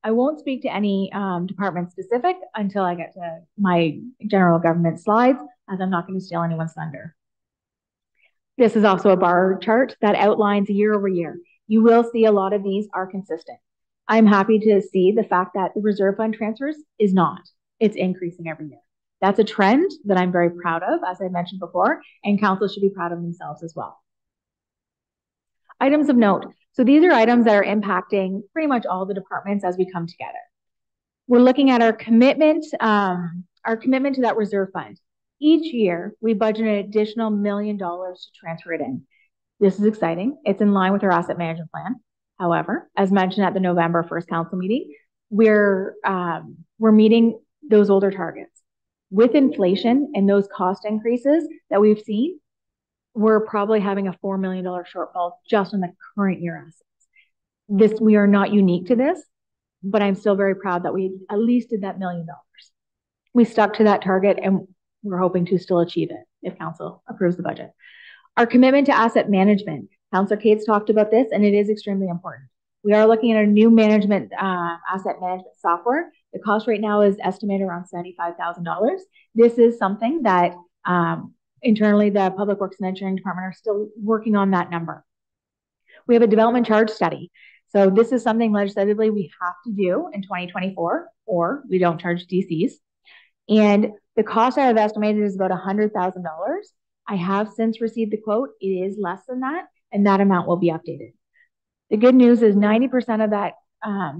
I won't speak to any department specific until I get to my general government slides, as I'm not going to steal anyone's thunder. This is also a bar chart that outlines year over year. You will see a lot of these are consistent. I'm happy to see the fact that the reserve fund transfers is not. It's increasing every year. That's a trend that I'm very proud of, as I mentioned before, and council should be proud of themselves as well. Items of note. So these are items that are impacting pretty much all the departments as we come together. We're looking at our commitment to that reserve fund. Each year, we budget an additional $1 million to transfer it in. This is exciting. It's in line with our asset management plan. However, as mentioned at the November 1st council meeting, we're meeting those older targets. With inflation and those cost increases that we've seen, we're probably having a $4 million shortfall just on the current year assets. We are not unique to this, but I'm still very proud that we at least did that $1 million. We stuck to that target and we're hoping to still achieve it if council approves the budget. Our commitment to asset management, Councillor Cates talked about this, and it is extremely important. We are looking at a new asset management software. The cost right now is estimated around $75,000. This is something that internally the Public Works and Engineering Department are still working on that number. We have a development charge study. So this is something legislatively we have to do in 2024, or we don't charge DCs. And the cost I have estimated is about $100,000. I have since received the quote. It is less than that, and that amount will be updated. The good news is 90% of that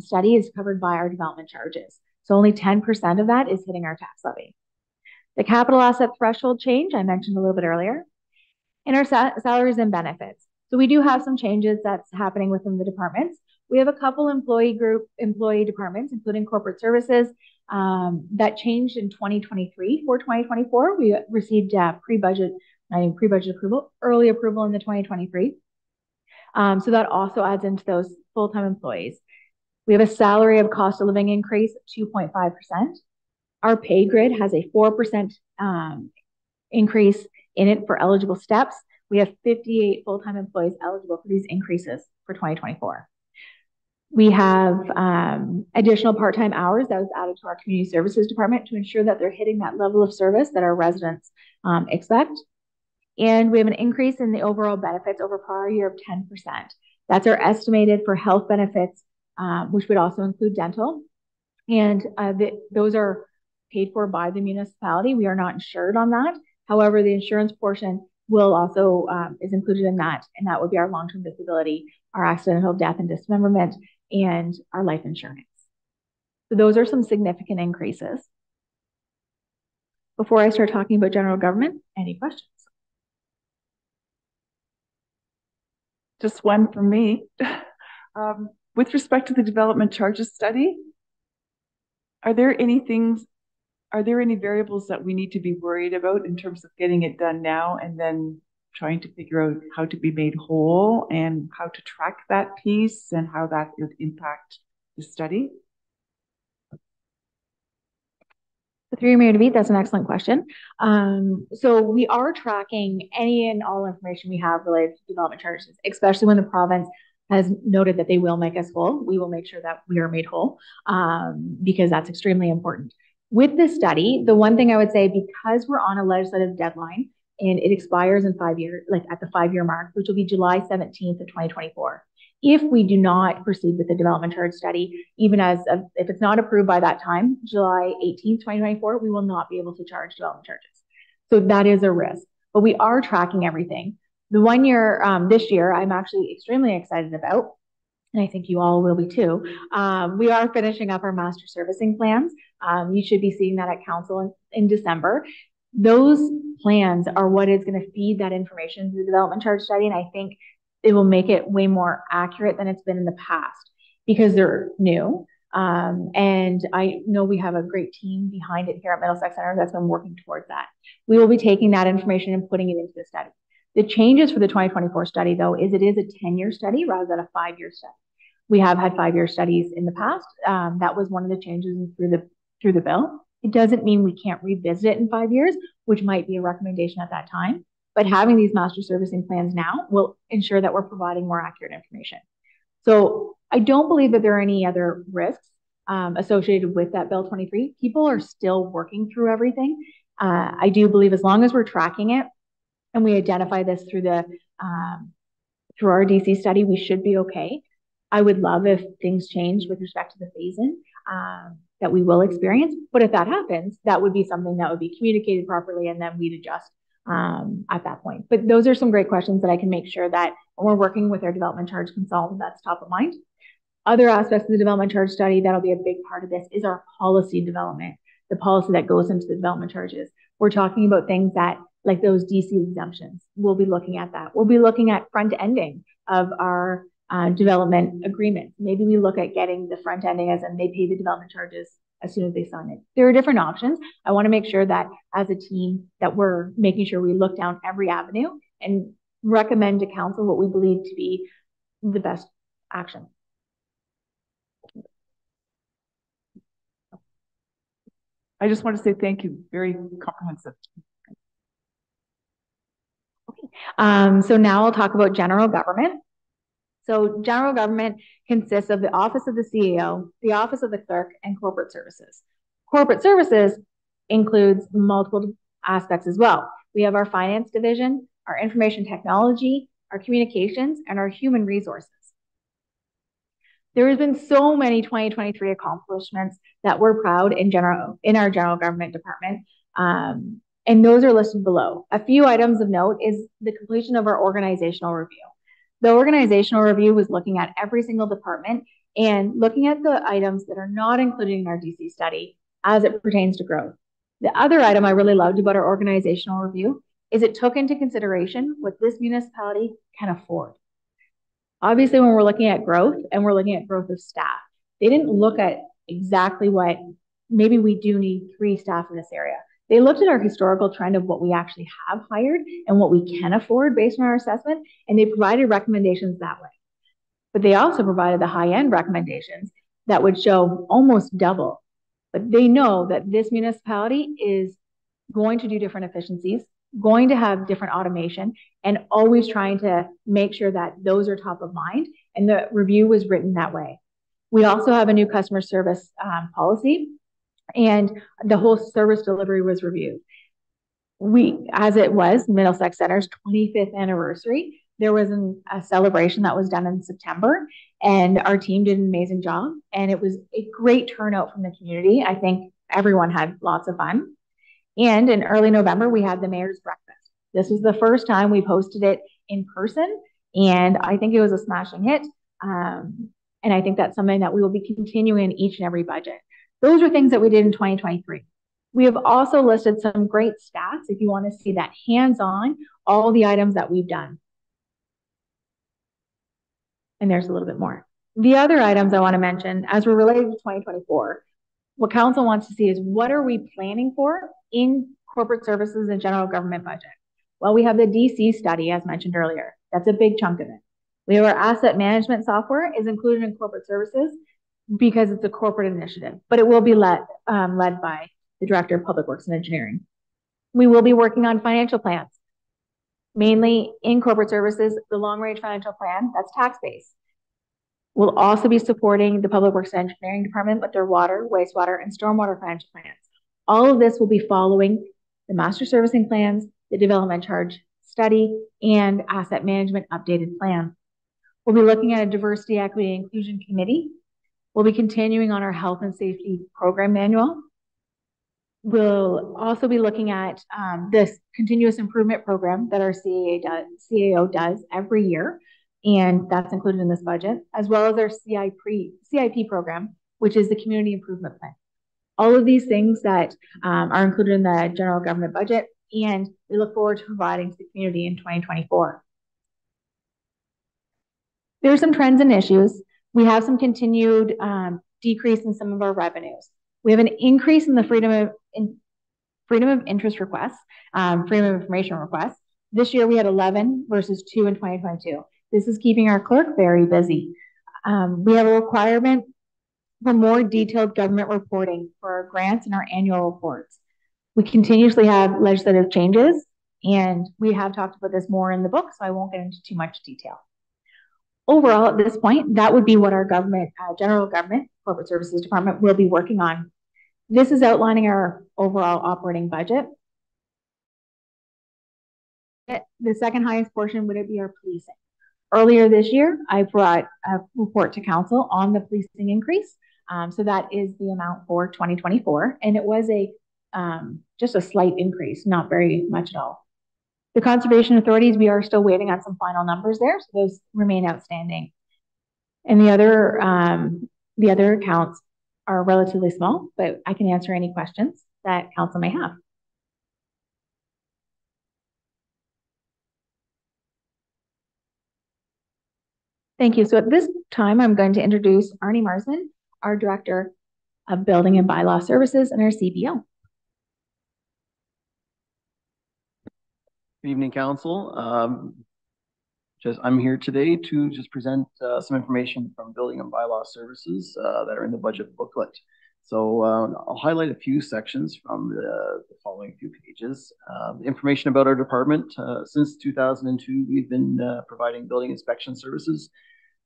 study is covered by our development charges. So only 10% of that is hitting our tax levy. The capital asset threshold change I mentioned a little bit earlier, and our salaries and benefits. So we do have some changes that's happening within the departments. We have a couple employee departments, including corporate services, that changed in 2023 for 2024. We received pre-budget approval, early approval in the 2023. So that also adds into those full-time employees. We have a salary of cost of living increase of 2.5%. Our pay grid has a 4% increase in it for eligible steps. We have 58 full-time employees eligible for these increases for 2024. We have additional part-time hours that was added to our community services department to ensure that they're hitting that level of service that our residents expect. And we have an increase in the overall benefits over prior year of 10%. That's our estimated for health benefits, which would also include dental. And those are paid for by the municipality. We are not insured on that. However, the insurance portion will also is included in that, and that would be our long-term disability, our accidental death and dismemberment, and our life insurance. So those are some significant increases. Before I start talking about general government, any questions? Just one from me. With respect to the development charges study, are there any variables that we need to be worried about in terms of getting it done now and then trying to figure out how to be made whole and how to track that piece and how that would impact the study? Through your Mayor DeVete, that's an excellent question. So we are tracking any and all information we have related to development charges, especially when the province has noted that they will make us whole. We will make sure that we are made whole because that's extremely important. With this study, the one thing I would say, because we're on a legislative deadline and it expires in 5 years, like at the 5-year mark, which will be July 17th of 2024. If we do not proceed with the development charge study, even if it's not approved by that time, July 18th, 2024, we will not be able to charge development charges. So that is a risk, but we are tracking everything. The 1 year, this year, I'm actually extremely excited about, and I think you all will be too. We are finishing up our master servicing plans. You should be seeing that at council in December. Those plans are what is going to feed that information to the development charge study, and I think it will make it way more accurate than it's been in the past because they're new. And I know we have a great team behind it here at Middlesex Center that's been working towards that. We will be taking that information and putting it into the study. The changes for the 2024 study, though, is it is a 10-year study rather than a 5-year study. We have had 5-year studies in the past. That was one of the changes through the bill. It doesn't mean we can't revisit it in 5 years, which might be a recommendation at that time. But having these master servicing plans now will ensure that we're providing more accurate information. So I don't believe that there are any other risks associated with that Bill 23. People are still working through everything. I do believe as long as we're tracking it and we identify this through our DC study, we should be okay. I would love if things change with respect to the phase-in that we will experience. But if that happens, that would be something that would be communicated properly and then we'd adjust at that point. But those are some great questions that I can make sure that when we're working with our development charge consultant, that's top of mind. Other aspects of the development charge study that'll be a big part of this is our policy development, the policy that goes into the development charges. We're talking about things that, like those DC exemptions. We'll be looking at that. We'll be looking at front ending of our development agreement. Maybe we look at getting the front ending as in they pay the development charges as soon as they sign it. There are different options. I want to make sure that as a team that we're making sure we look down every avenue and recommend to council what we believe to be the best action. I just want to say thank you. Very comprehensive. Okay. So now I'll talk about general government. So general government consists of the office of the CEO, the office of the clerk, and corporate services. Corporate services includes multiple aspects as well. We have our finance division, our information technology, our communications, and our human resources. There has been so many 2023 accomplishments that we're proud in our general government department. And those are listed below. A few items of note is the completion of our organizational review. The organizational review was looking at every single department and looking at the items that are not included in our DC study as it pertains to growth. The other item I really loved about our organizational review is it took into consideration what this municipality can afford. Obviously, when we're looking at growth and we're looking at growth of staff, they didn't look at exactly what maybe we do need 3 staff in this area. They looked at our historical trend of what we actually have hired and what we can afford based on our assessment, and they provided recommendations that way. But they also provided the high-end recommendations that would show almost double. But they know that this municipality is going to do different efficiencies, going to have different automation, and always trying to make sure that those are top of mind. And the review was written that way. We also have a new customer service policy, and the whole service delivery was reviewed. As it was Middlesex Center's 25th anniversary, there was a celebration that was done in September, and our team did an amazing job, and it was a great turnout from the community. I think everyone had lots of fun. And in early November, we had the mayor's breakfast. This was the first time we've hosted it in person, and I think it was a smashing hit. And I think that's something that we will be continuing in each and every budget. Those are things that we did in 2023. We have also listed some great stats if you want to see that hands-on, all the items that we've done. And there's a little bit more. The other items I want to mention, as we're related to 2024, what council wants to see is what are we planning for in corporate services and general government budget? Well, we have the DC study, as mentioned earlier. That's a big chunk of it. We have our asset management software is included in corporate services because it's a corporate initiative, but it will be led by the Director of Public Works and Engineering. We will be working on financial plans, mainly in corporate services, the long-range financial plan, that's tax-based. We'll also be supporting the Public Works and Engineering Department with their water, wastewater, and stormwater financial plans. All of this will be following the master servicing plans, the development charge study, and asset management updated plan. We'll be looking at a diversity, equity, and inclusion committee. We'll be continuing on our health and safety program manual. We'll also be looking at this continuous improvement program that our CAO does every year, and that's included in this budget, as well as our CIP program, which is the Community Improvement Plan. All of these things that are included in the general government budget, and we look forward to providing to the community in 2024. There are some trends and issues. We have some continued decrease in some of our revenues. We have an increase in the freedom of interest requests, freedom of information requests. This year we had 11 versus 2 in 2022. This is keeping our clerk very busy. We have a requirement for more detailed government reporting for our grants and our annual reports. We continuously have legislative changes, and we have talked about this more in the book, so I won't get into too much detail. Overall, at this point, that would be what our general government, corporate services department will be working on. This is outlining our overall operating budget. The second highest portion would be our policing. Earlier this year, I brought a report to council on the policing increase. So that is the amount for 2024, and it was just a slight increase, not very much at all. The conservation authorities, we are still waiting on some final numbers there, so those remain outstanding. And the other accounts are relatively small, but I can answer any questions that council may have. Thank you. So at this time, I'm going to introduce Arnie Marsman, our Director of Building and Bylaw Services and our CBO. Good evening, Council. I'm here today to just present some information from Building and Bylaw Services that are in the budget booklet. So I'll highlight a few sections from the following few pages. Information about our department. Since 2002, we've been providing building inspection services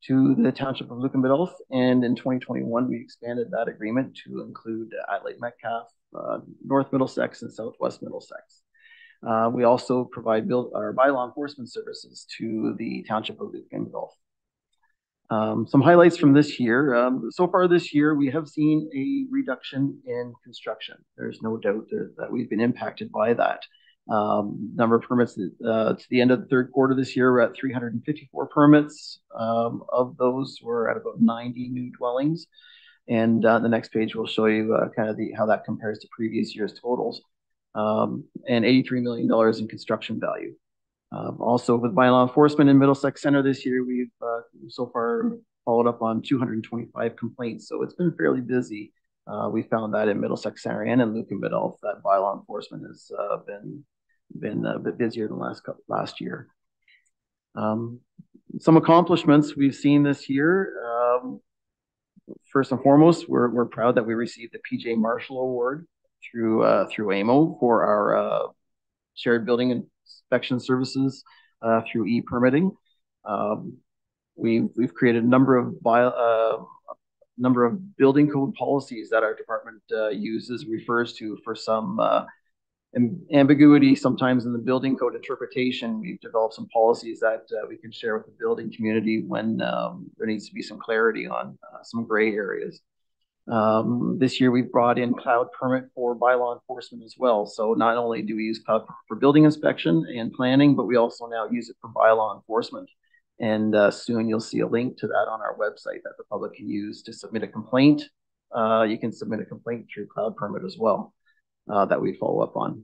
to the Township of Luke and Biddulph, and in 2021, we expanded that agreement to include Adelaide Metcalfe, North Middlesex, and Southwest Middlesex. We also provide our bylaw enforcement services to the Township of Luke and Biddulph. Some highlights from this year. So far this year, we have seen a reduction in construction. There's no doubt that we've been impacted by that. Number of permits to the end of the third quarter this year, we're at 354 permits. Of those, we're at about 90 new dwellings. And the next page will show you kind of how that compares to previous year's totals. And $83 million in construction value. Also with bylaw enforcement in Middlesex Center this year, we've so far followed up on 225 complaints. So it's been fairly busy. We found that in Middlesex Center and in Luke and Biddulph that bylaw enforcement has been a bit busier than last year. Some accomplishments we've seen this year. First and foremost, we're proud that we received the PJ Marshall Award through AMO for our shared building inspection services through e-permitting. We've created a number of building code policies that our department uses, refers to for some ambiguity sometimes in the building code interpretation. We've developed some policies that we can share with the building community when there needs to be some clarity on some gray areas. This year we've brought in cloud permit for bylaw enforcement as well. So not only do we use cloud for building inspection and planning, but we also now use it for bylaw enforcement. And soon you'll see a link to that on our website that the public can use to submit a complaint. You can submit a complaint through cloud permit as well that we follow up on.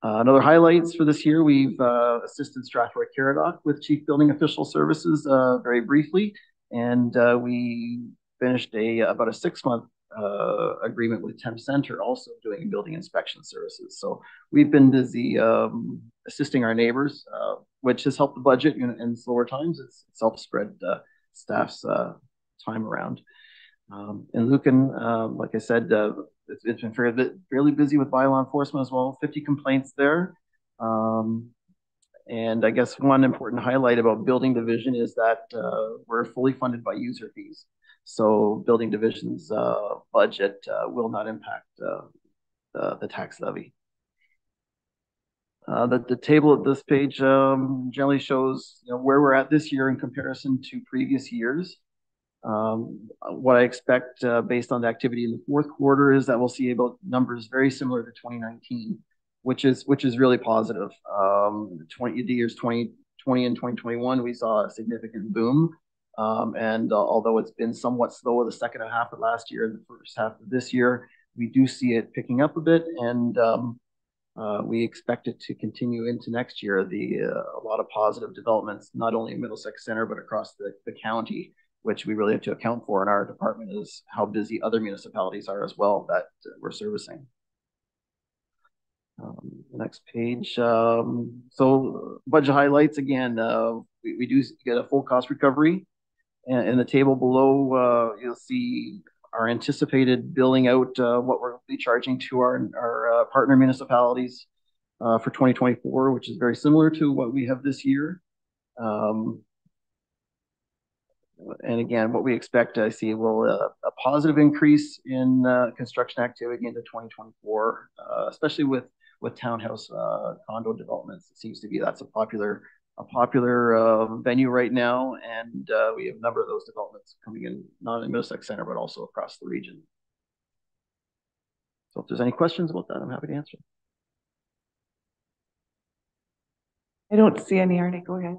Another highlights for this year, we've assisted Strathroy Caradoc with Chief Building Official Services very briefly. And we finished about a 6-month agreement with Temp Center, also doing building inspection services. So we've been busy assisting our neighbors, which has helped the budget in slower times. It's helped spread staff's time around. In Lucan, like I said, it's been fairly busy with bylaw enforcement as well. 50 complaints there. And I guess one important highlight about building division is that we're fully funded by user fees. So building division's budget will not impact the tax levy. The table at this page generally shows where we're at this year in comparison to previous years. What I expect based on the activity in the fourth quarter is that we'll see about numbers very similar to 2019, which is really positive. The years 2020 and 2021, we saw a significant boom. And although it's been somewhat slower the second half of last year and the first half of this year, we do see it picking up a bit, and we expect it to continue into next year. A lot of positive developments, not only in Middlesex Center, but across the county, which we really have to account for in our department, is how busy other municipalities are as well that we're servicing. The next page. So budget highlights again. We do get a full cost recovery. And in the table below, you'll see our anticipated billing out what we'll be charging to our partner municipalities for 2024, which is very similar to what we have this year. And again, what we expect to see will a positive increase in construction activity into 2024, especially with townhouse condo developments. It seems to be that's a popular venue right now, and we have a number of those developments coming in, not in Middlesex Center, but also across the region. So if there's any questions about that, I'm happy to answer. I don't see any, Arnie. Go ahead.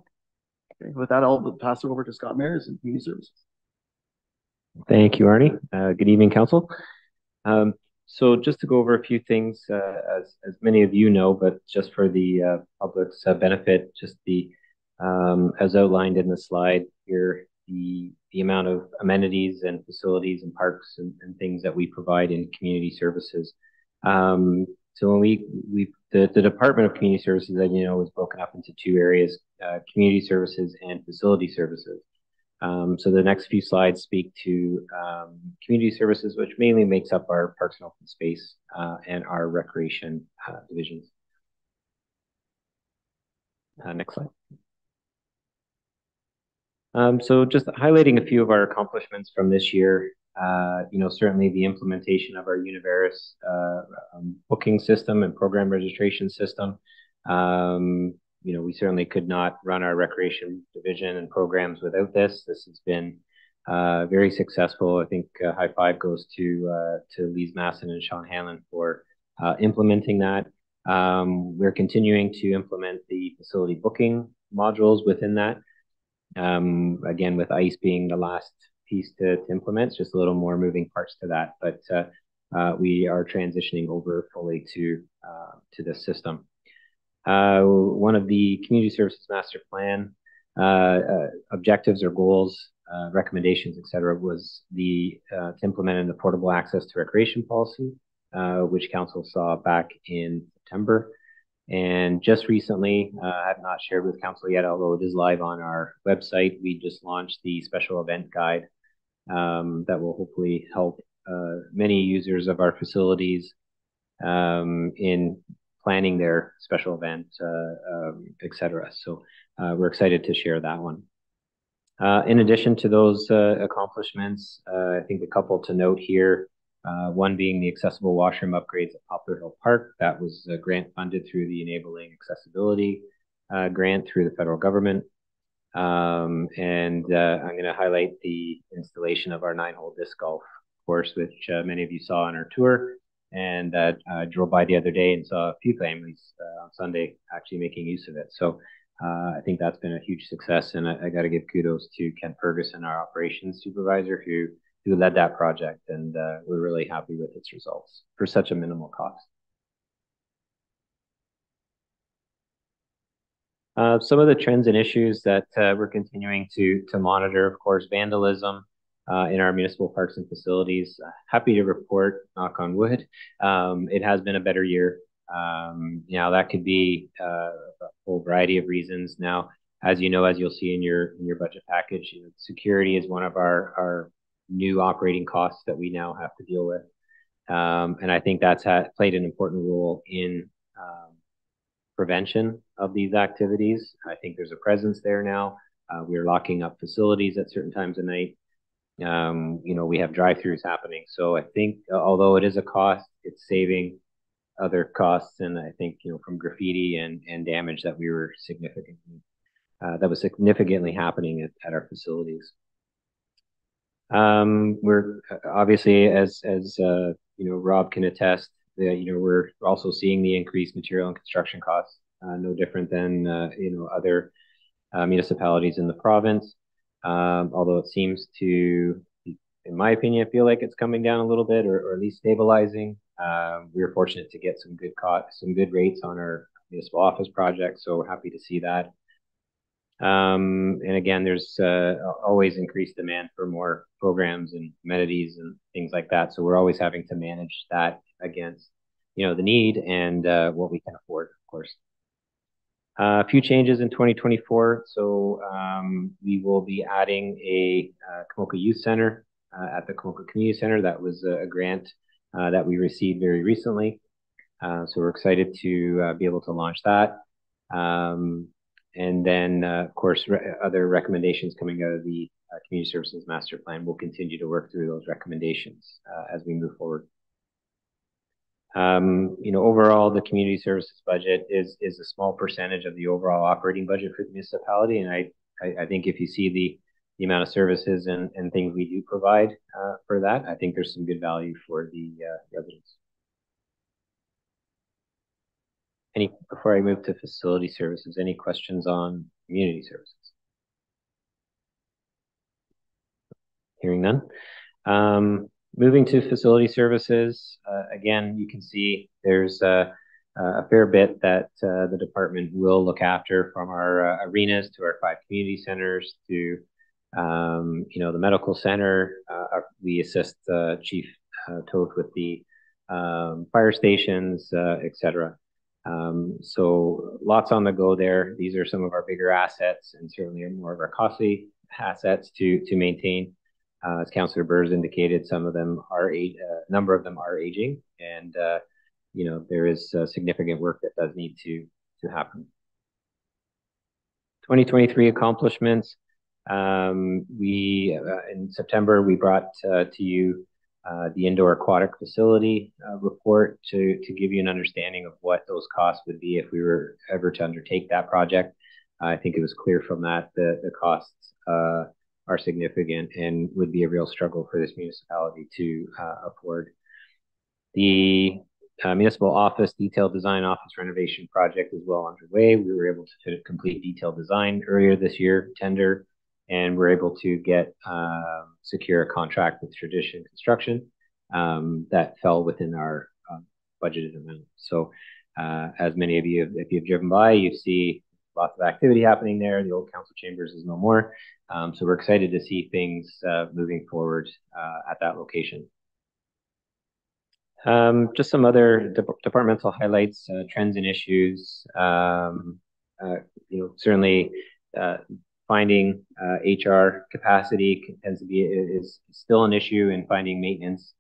Okay, with that, I'll pass it over to Scott Mayers in Community Services. Thank you, Arnie. Good evening, Council. So just to go over a few things, as many of you know, but just for the public's benefit, just the As outlined in the slide here, the amount of amenities and facilities and parks and things that we provide in community services. So when the Department of Community Services, as you know, is broken up into two areas, community services and facility services. So the next few slides speak to community services, which mainly makes up our parks and open space and our recreation divisions. Next slide. So just highlighting a few of our accomplishments from this year, certainly the implementation of our Univeris booking system and program registration system. We certainly could not run our recreation division and programs without this. This has been very successful. I think high five goes to Lise Masson and Sean Hanlon for implementing that. We're continuing to implement the facility booking modules within that. Again, with ICE being the last piece to implement, it's just a little more moving parts to that. But we are transitioning over fully to this system. One of the community services master plan objectives or goals, recommendations, etc., was to implement the portable access to recreation policy, which council saw back in September. And just recently, I have not shared with council yet, although it is live on our website. We just launched the special event guide that will hopefully help many users of our facilities in planning their special event, etc. So we're excited to share that one. In addition to those accomplishments, I think a couple to note here. One being the accessible washroom upgrades at Poplar Hill Park. That was grant funded through the Enabling Accessibility grant through the federal government. I'm going to highlight the installation of our 9-hole disc golf course, which many of you saw on our tour. And I drove by the other day and saw a few families on Sunday actually making use of it. So I think that's been a huge success. And I got to give kudos to Ken Ferguson, our operations supervisor, who led that project, and we're really happy with its results for such a minimal cost. Some of the trends and issues that we're continuing to monitor, of course, vandalism in our municipal parks and facilities. Happy to report, knock on wood, it has been a better year. That could be a whole variety of reasons. Now, as you know, as you'll see in your budget package, security is one of our new operating costs that we now have to deal with. And I think that's played an important role in prevention of these activities. I think there's a presence there now. We're locking up facilities at certain times of night. We have drive-throughs happening. So I think although it is a cost, it's saving other costs. And I think, from graffiti and damage that was significantly happening at our facilities. We're obviously, as Rob can attest, we're also seeing the increased material and construction costs, no different than other municipalities in the province. Although it seems to, in my opinion, feel like it's coming down a little bit, or at least stabilizing. We were fortunate to get some good rates on our municipal office project, so we're happy to see that. And again, there's always increased demand for more programs and amenities and things like that. So we're always having to manage that against, the need and what we can afford, of course. A few changes in 2024. So we will be adding a Komoka Youth Center at the Komoka Community Center. That was a grant that we received very recently. So we're excited to be able to launch that. And then, of course, other recommendations coming out of the Community Services Master Plan. We'll continue to work through those recommendations as we move forward. Overall, the community services budget is a small percentage of the overall operating budget for the municipality. And I think if you see the amount of services and things we do provide for that, I think there's some good value for the residents. Before I move to facility services, any questions on community services? Hearing none. Moving to facility services, again, you can see there's a fair bit that the department will look after, from our arenas to our 5 community centers to the medical center. We assist Chief Toth with the fire stations, etc. So lots on the go there. These are some of our bigger assets and certainly more of our costly assets to maintain. As Councillor Burrs indicated, some of them are a number of them are aging, and there is significant work that does need to happen. 2023 accomplishments. In September, we brought to you the indoor aquatic facility report to give you an understanding of what those costs would be if we were ever to undertake that project. I think it was clear from that the costs are significant and would be a real struggle for this municipality to afford. The municipal office detailed design office renovation project is well underway. We were able to complete detailed design earlier this year, tender, and we're able to secure a contract with Tradition Construction that fell within our budgeted amount. So as many of you, if you've driven by, you see lots of activity happening there. The old council chambers is no more. So we're excited to see things moving forward at that location. Just some other departmental highlights, trends and issues. Certainly finding HR capacity is still an issue in finding maintenance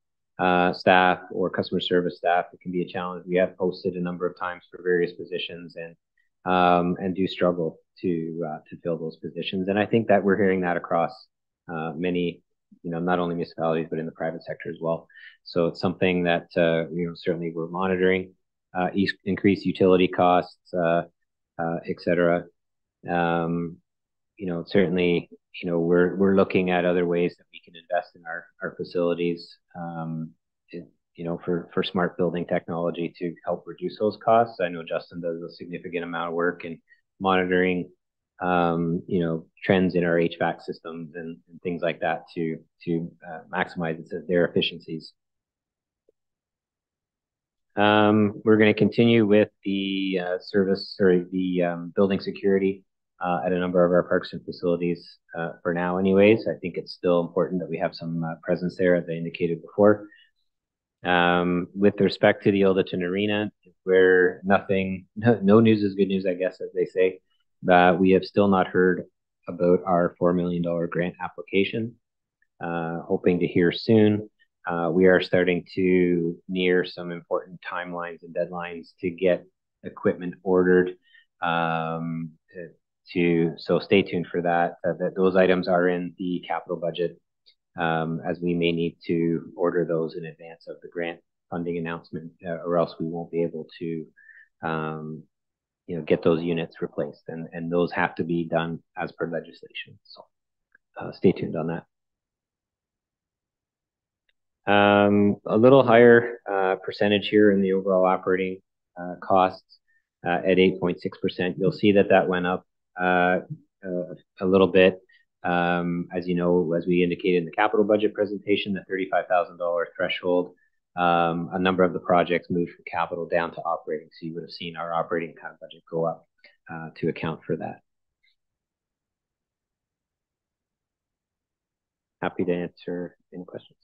staff or customer service staff. It can be a challenge. We have posted a number of times for various positions and do struggle to fill those positions. And I think that we're hearing that across many, not only municipalities, but in the private sector as well. So it's something that, certainly we're monitoring, increased utility costs, et cetera. Certainly, we're looking at other ways that we can invest in our facilities, for smart building technology to help reduce those costs. I know Justin does a significant amount of work in monitoring, trends in our HVAC systems and things like that to maximize their efficiencies. We're going to continue with the building security at a number of our parks and facilities for now anyways. I think it's still important that we have some presence there, as I indicated before. With respect to the Ilderton Arena, where no news is good news, I guess, as they say, we have still not heard about our $4 million grant application. Hoping to hear soon. We are starting to near some important timelines and deadlines to get equipment ordered. So stay tuned for that. Those items are in the capital budget, as we may need to order those in advance of the grant funding announcement, or else we won't be able to get those units replaced, and those have to be done as per legislation. So stay tuned on that. A little higher percentage here in the overall operating costs at 8.6%. You'll see that went up a little bit. As you know, as we indicated in the capital budget presentation, the $35,000 threshold, a number of the projects moved from capital down to operating. So you would have seen our operating kind of budget go up to account for that. Happy to answer any questions.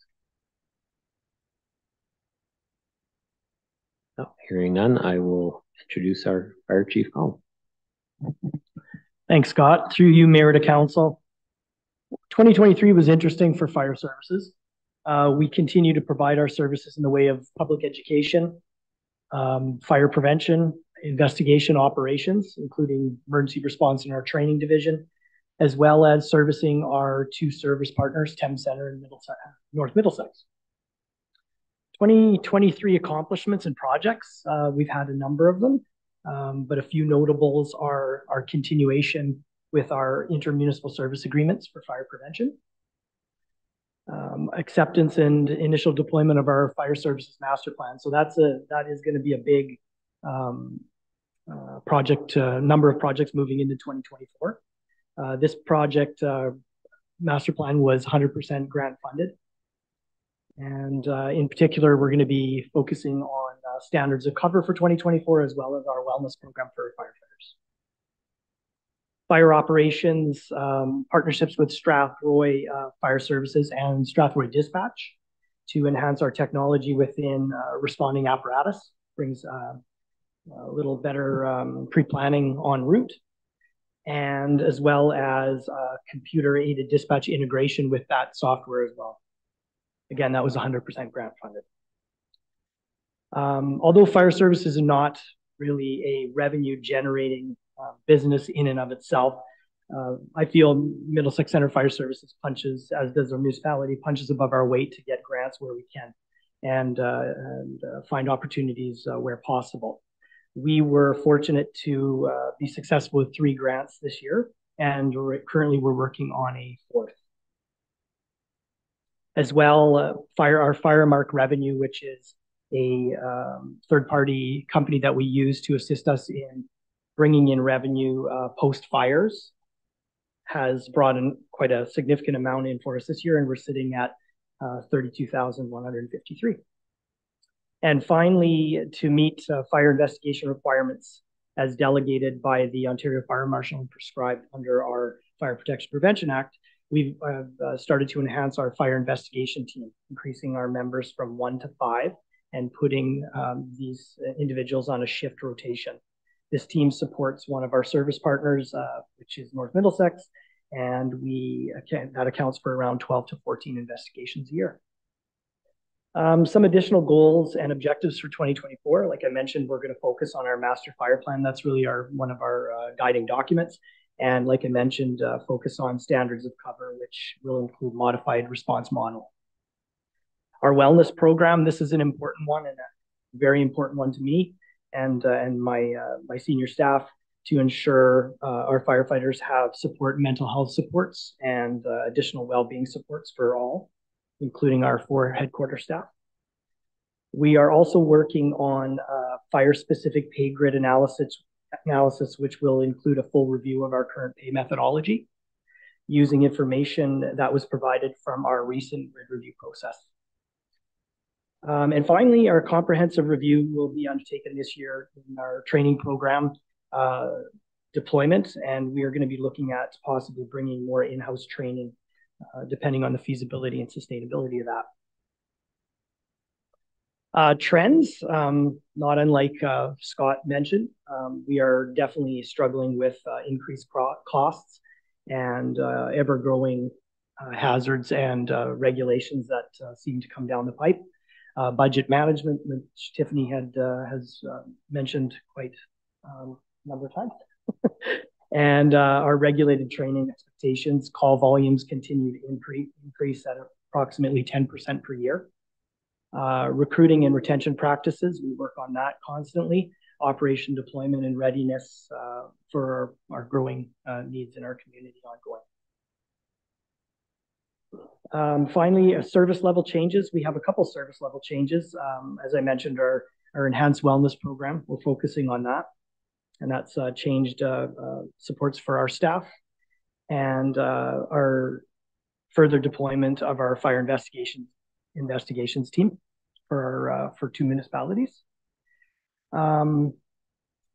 Oh, hearing none, I will introduce our Fire Chief Colin. Thanks, Scott. Through you, Mayor to Council. 2023 was interesting for fire services. We continue to provide our services in the way of public education, fire prevention, investigation operations, including emergency response in our training division, as well as servicing our 2 service partners, Thames Centre and North Middlesex. 2023 accomplishments and projects, we've had a number of them, but a few notables are our continuation with our intermunicipal service agreements for fire prevention, acceptance and initial deployment of our fire services master plan. So that is going to be a big project, number of projects moving into 2024. This project master plan was 100% grant funded. And in particular, we're going to be focusing on standards of cover for 2024, as well as our wellness program for firefighters. Fire operations, partnerships with Strathroy Fire Services and Strathroy Dispatch to enhance our technology within responding apparatus, brings a little better pre-planning en route, and as well as computer-aided dispatch integration with that software as well. Again, that was 100% grant funded. Although fire services is not really a revenue-generating business in and of itself, I feel Middlesex Center Fire Services punches, as does our municipality, punches above our weight to get grants where we can and find opportunities where possible. We were fortunate to be successful with 3 grants this year, and currently we're working on a 4th. As well, our Firemark revenue, which is a third-party company that we use to assist us in bringing in revenue post-fires, has brought in quite a significant amount in for us this year, and we're sitting at 32,153. And finally, to meet fire investigation requirements as delegated by the Ontario Fire Marshal and prescribed under our Fire Protection Prevention Act, we've started to enhance our fire investigation team, increasing our members from 1 to 5 and putting these individuals on a shift rotation. This team supports one of our service partners, which is North Middlesex, and that accounts for around 12 to 14 investigations a year. Some additional goals and objectives for 2024. Like I mentioned, we're going to focus on our master fire plan. That's really one of our guiding documents. And like I mentioned, focus on standards of cover, which will include modified response model. Our wellness program, this is an important one and a very important one to me and my senior staff, to ensure our firefighters have mental health supports and additional well-being supports for all, including our 4 headquarters staff. We are also working on fire-specific pay grid analysis, which will include a full review of our current pay methodology, using information that was provided from our recent grid review process. And finally, our comprehensive review will be undertaken this year in our training program deployment, and we are going to be looking at possibly bringing more in-house training depending on the feasibility and sustainability of that. Trends, not unlike Scott mentioned, we are definitely struggling with increased costs and ever-growing hazards and regulations that seem to come down the pipe. Budget management, which Tiffany has mentioned quite a number of times. And our regulated training expectations, call volumes continue to increase at approximately 10% per year. Recruiting and retention practices, we work on that constantly. Operation deployment and readiness for our growing needs in our community ongoing. Finally, service level changes. We have a couple service level changes. As I mentioned, our enhanced wellness program, we're focusing on that. And that's changed supports for our staff and our further deployment of our fire investigations team for 2 municipalities. And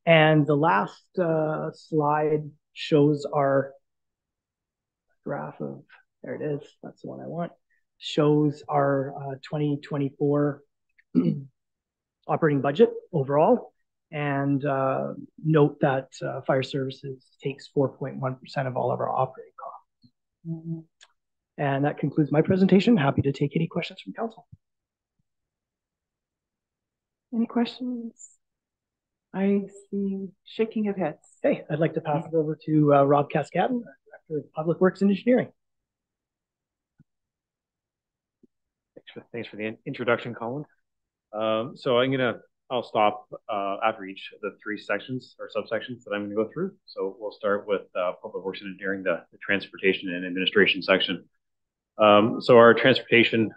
the last slide shows our graph of, there it is, that's the one I want, shows our 2024 operating budget overall. And note that fire services takes 4.1% of all of our operating costs. Mm-hmm. And that concludes my presentation. Happy to take any questions from council. Any questions? I see shaking of heads. Hey, I'd like to pass it over to Rob Cascadden, Director of Public Works and Engineering. Thanks for the introduction, Colin. So I'll stop after each of the 3 sections or subsections that I'm going to go through. So we'll start with Public Works and Engineering, the transportation and administration section. So our transportation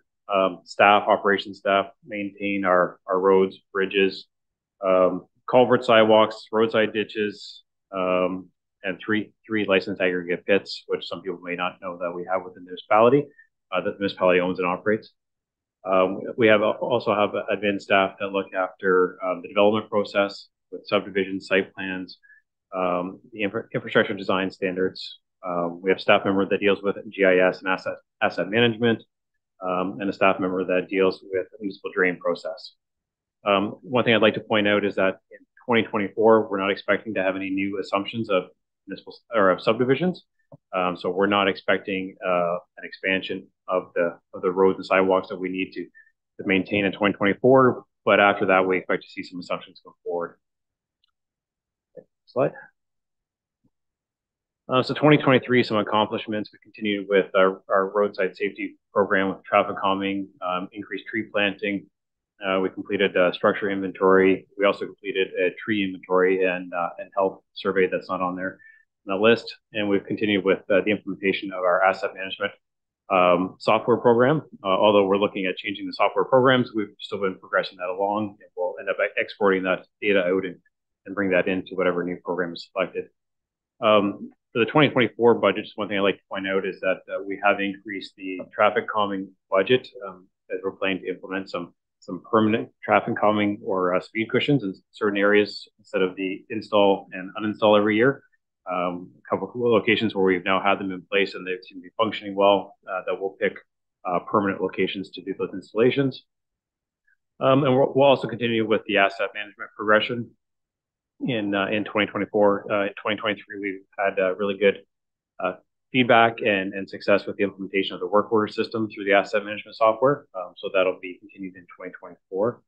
staff, operations staff, maintain our roads, bridges, culvert sidewalks, roadside ditches, and three licensed aggregate pits, which some people may not know that we have within the municipality, that the municipality owns and operates. We also have admin staff that look after the development process with subdivision site plans, the infrastructure design standards. We have a staff member that deals with GIS and asset management, and a staff member that deals with the municipal drain process. One thing I'd like to point out is that in 2024, we're not expecting to have any new assumptions of municipal or of subdivisions. So we're not expecting an expansion of the roads and sidewalks that we need to maintain in 2024. But after that, we expect to see some assumptions go forward. Next slide. So 2023, some accomplishments. We continued with our roadside safety program with traffic calming, increased tree planting. We completed a structure inventory. We also completed a tree inventory and health survey that's not on there on the list. And we've continued with the implementation of our asset management software program. Although we're looking at changing the software programs, we've still been progressing that along, and we'll end up exporting that data out and bring that into whatever new program is selected. For the 2024 budget, just one thing I'd like to point out is that we have increased the traffic calming budget as we're planning to implement some permanent traffic calming or speed cushions in certain areas instead of the install and uninstall every year. A couple of locations where we've now had them in place and they seem to be functioning well, that we'll pick permanent locations to do those installations. And we'll also continue with the asset management progression in 2024. In 2023, we've had really good feedback and success with the implementation of the work order system through the asset management software. So that'll be continued in 2024.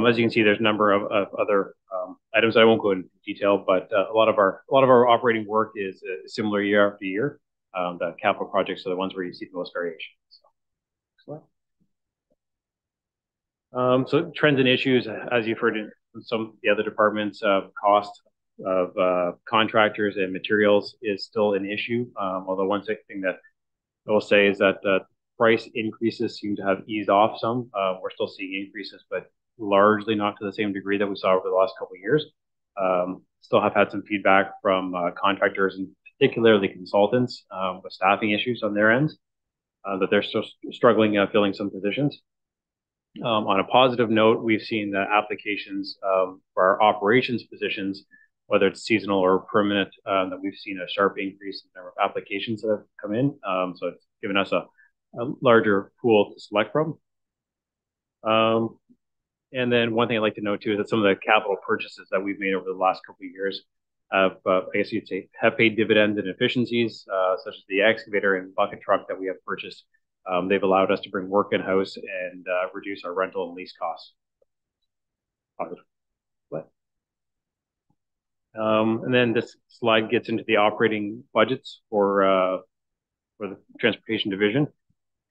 As you can see, there's a number of other items. I won't go into detail, but a lot of our operating work is similar year after year. The capital projects are the ones where you see the most variation. So trends and issues, as you've heard in some of the other departments, cost of contractors and materials is still an issue. Although one thing that I will say is that price increases seem to have eased off some. We're still seeing increases, but largely not to the same degree that we saw over the last couple of years. Still have had some feedback from contractors and particularly consultants with staffing issues on their end, that they're still struggling filling some positions. On a positive note, we've seen the applications for our operations positions, whether it's seasonal or permanent, that we've seen a sharp increase in the number of applications that have come in. So it's given us a larger pool to select from. And then one thing I'd like to note too is that some of the capital purchases that we've made over the last couple of years have, I guess you'd say, have paid dividends and efficiencies, such as the excavator and bucket truck that we have purchased. They've allowed us to bring work in-house and reduce our rental and lease costs. And then this slide gets into the operating budgets for the transportation division.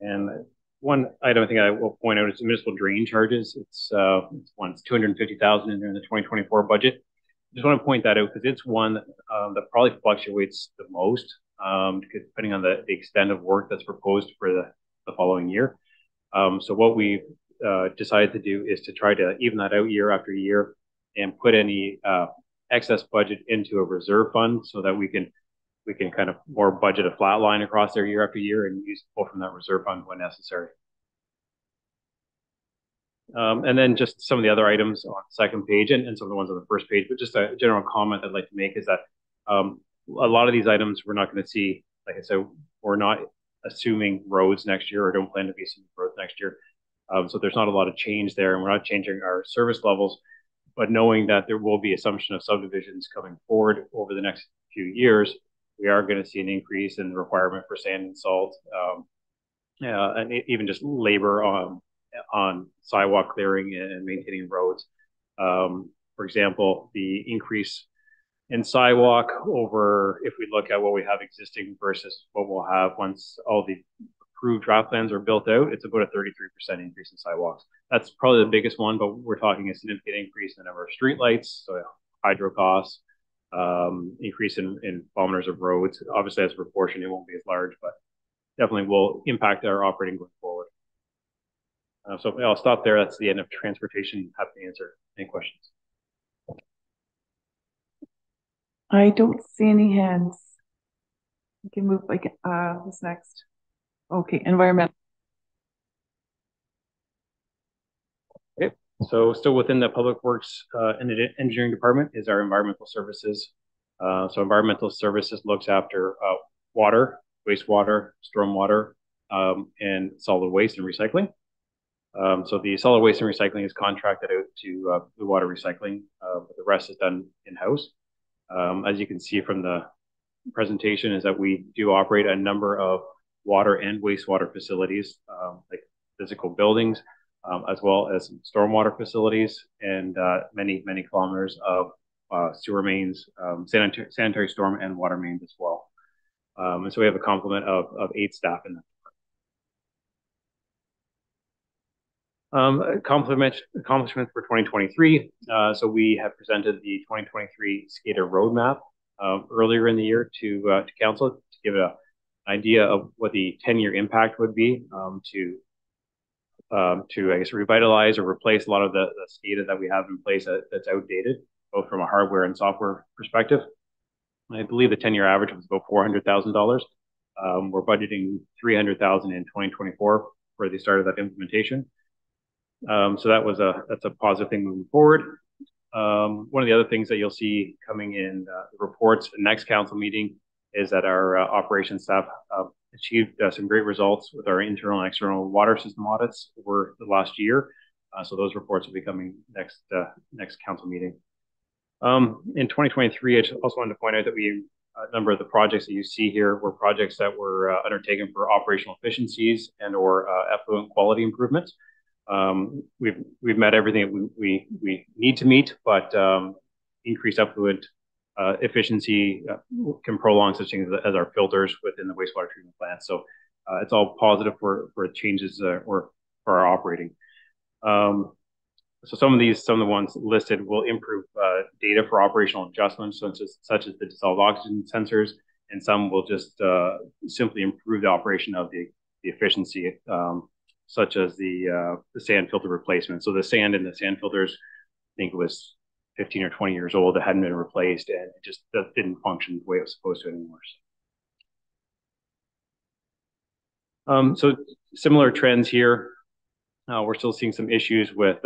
And one item I think I will point out is the municipal drain charges. It's 250,000 in there in the 2024 budget. Just want to point that out because it's one that probably fluctuates the most, depending on the extent of work that's proposed for the following year. So what we've decided to do is to try to even that out year after year and put any excess budget into a reserve fund so that we can kind of more budget a flat line across there year after year and pull from that reserve fund when necessary. And then just some of the other items on the second page and some of the ones on the first page, but just a general comment I'd like to make is that a lot of these items we're not going to see, like I said, we're not assuming roads next year or don't plan to be assuming roads next year. So there's not a lot of change there and we're not changing our service levels, but knowing that there will be assumption of subdivisions coming forward over the next few years, we are going to see an increase in the requirement for sand and salt, and even just labor on sidewalk clearing and maintaining roads. For example, the increase in sidewalk over, if we look at what we have existing versus what we'll have once all the approved draft plans are built out, it's about a 33% increase in sidewalks. That's probably the biggest one, but we're talking a significant increase in the number of streetlights, so hydro costs, increase in kilometers of roads. Obviously, as a proportion, it won't be as large, but definitely will impact our operating going forward. So I'll stop there. That's the end of transportation. Happy to answer any questions. I don't see any hands. We can move like who's next? Okay, environmental. So still within the Public Works and Engineering Department is our environmental services. So environmental services looks after water, wastewater, stormwater, and solid waste and recycling. So the solid waste and recycling is contracted out to Blue Water Recycling, but the rest is done in-house. As you can see from the presentation, is that we do operate a number of water and wastewater facilities, like physical buildings, as well as stormwater facilities, and many kilometers of sewer mains, sanitary storm and water mains as well. And so we have a complement of 8 staff in that. Accomplishments for 2023. So we have presented the 2023 skater roadmap earlier in the year to council to give an idea of what the 10-year impact would be to I guess revitalize or replace a lot of the SCADA that we have in place that's outdated, both from a hardware and software perspective. I believe the 10-year average was about $400,000. We're budgeting $300,000 in 2024 for the start of that implementation. So that's a positive thing moving forward. One of the other things that you'll see coming in the reports next council meeting is that our operations staff achieved some great results with our internal and external water system audits over the last year. So those reports will be coming next council meeting. In 2023, I also wanted to point out that a number of the projects that you see here were projects that were undertaken for operational efficiencies and or effluent quality improvements. We've met everything we need to meet, but increased effluent efficiency can prolong such things as our filters within the wastewater treatment plant. So it's all positive for changes or for our operating. So some of the ones listed will improve data for operational adjustments, such as the dissolved oxygen sensors, and some will just simply improve the operation of the efficiency, such as the sand filter replacement. So the sand in the sand filters, I think it was 15 or 20 years old, it hadn't been replaced, and it just didn't function the way it was supposed to anymore. So similar trends here. We're still seeing some issues with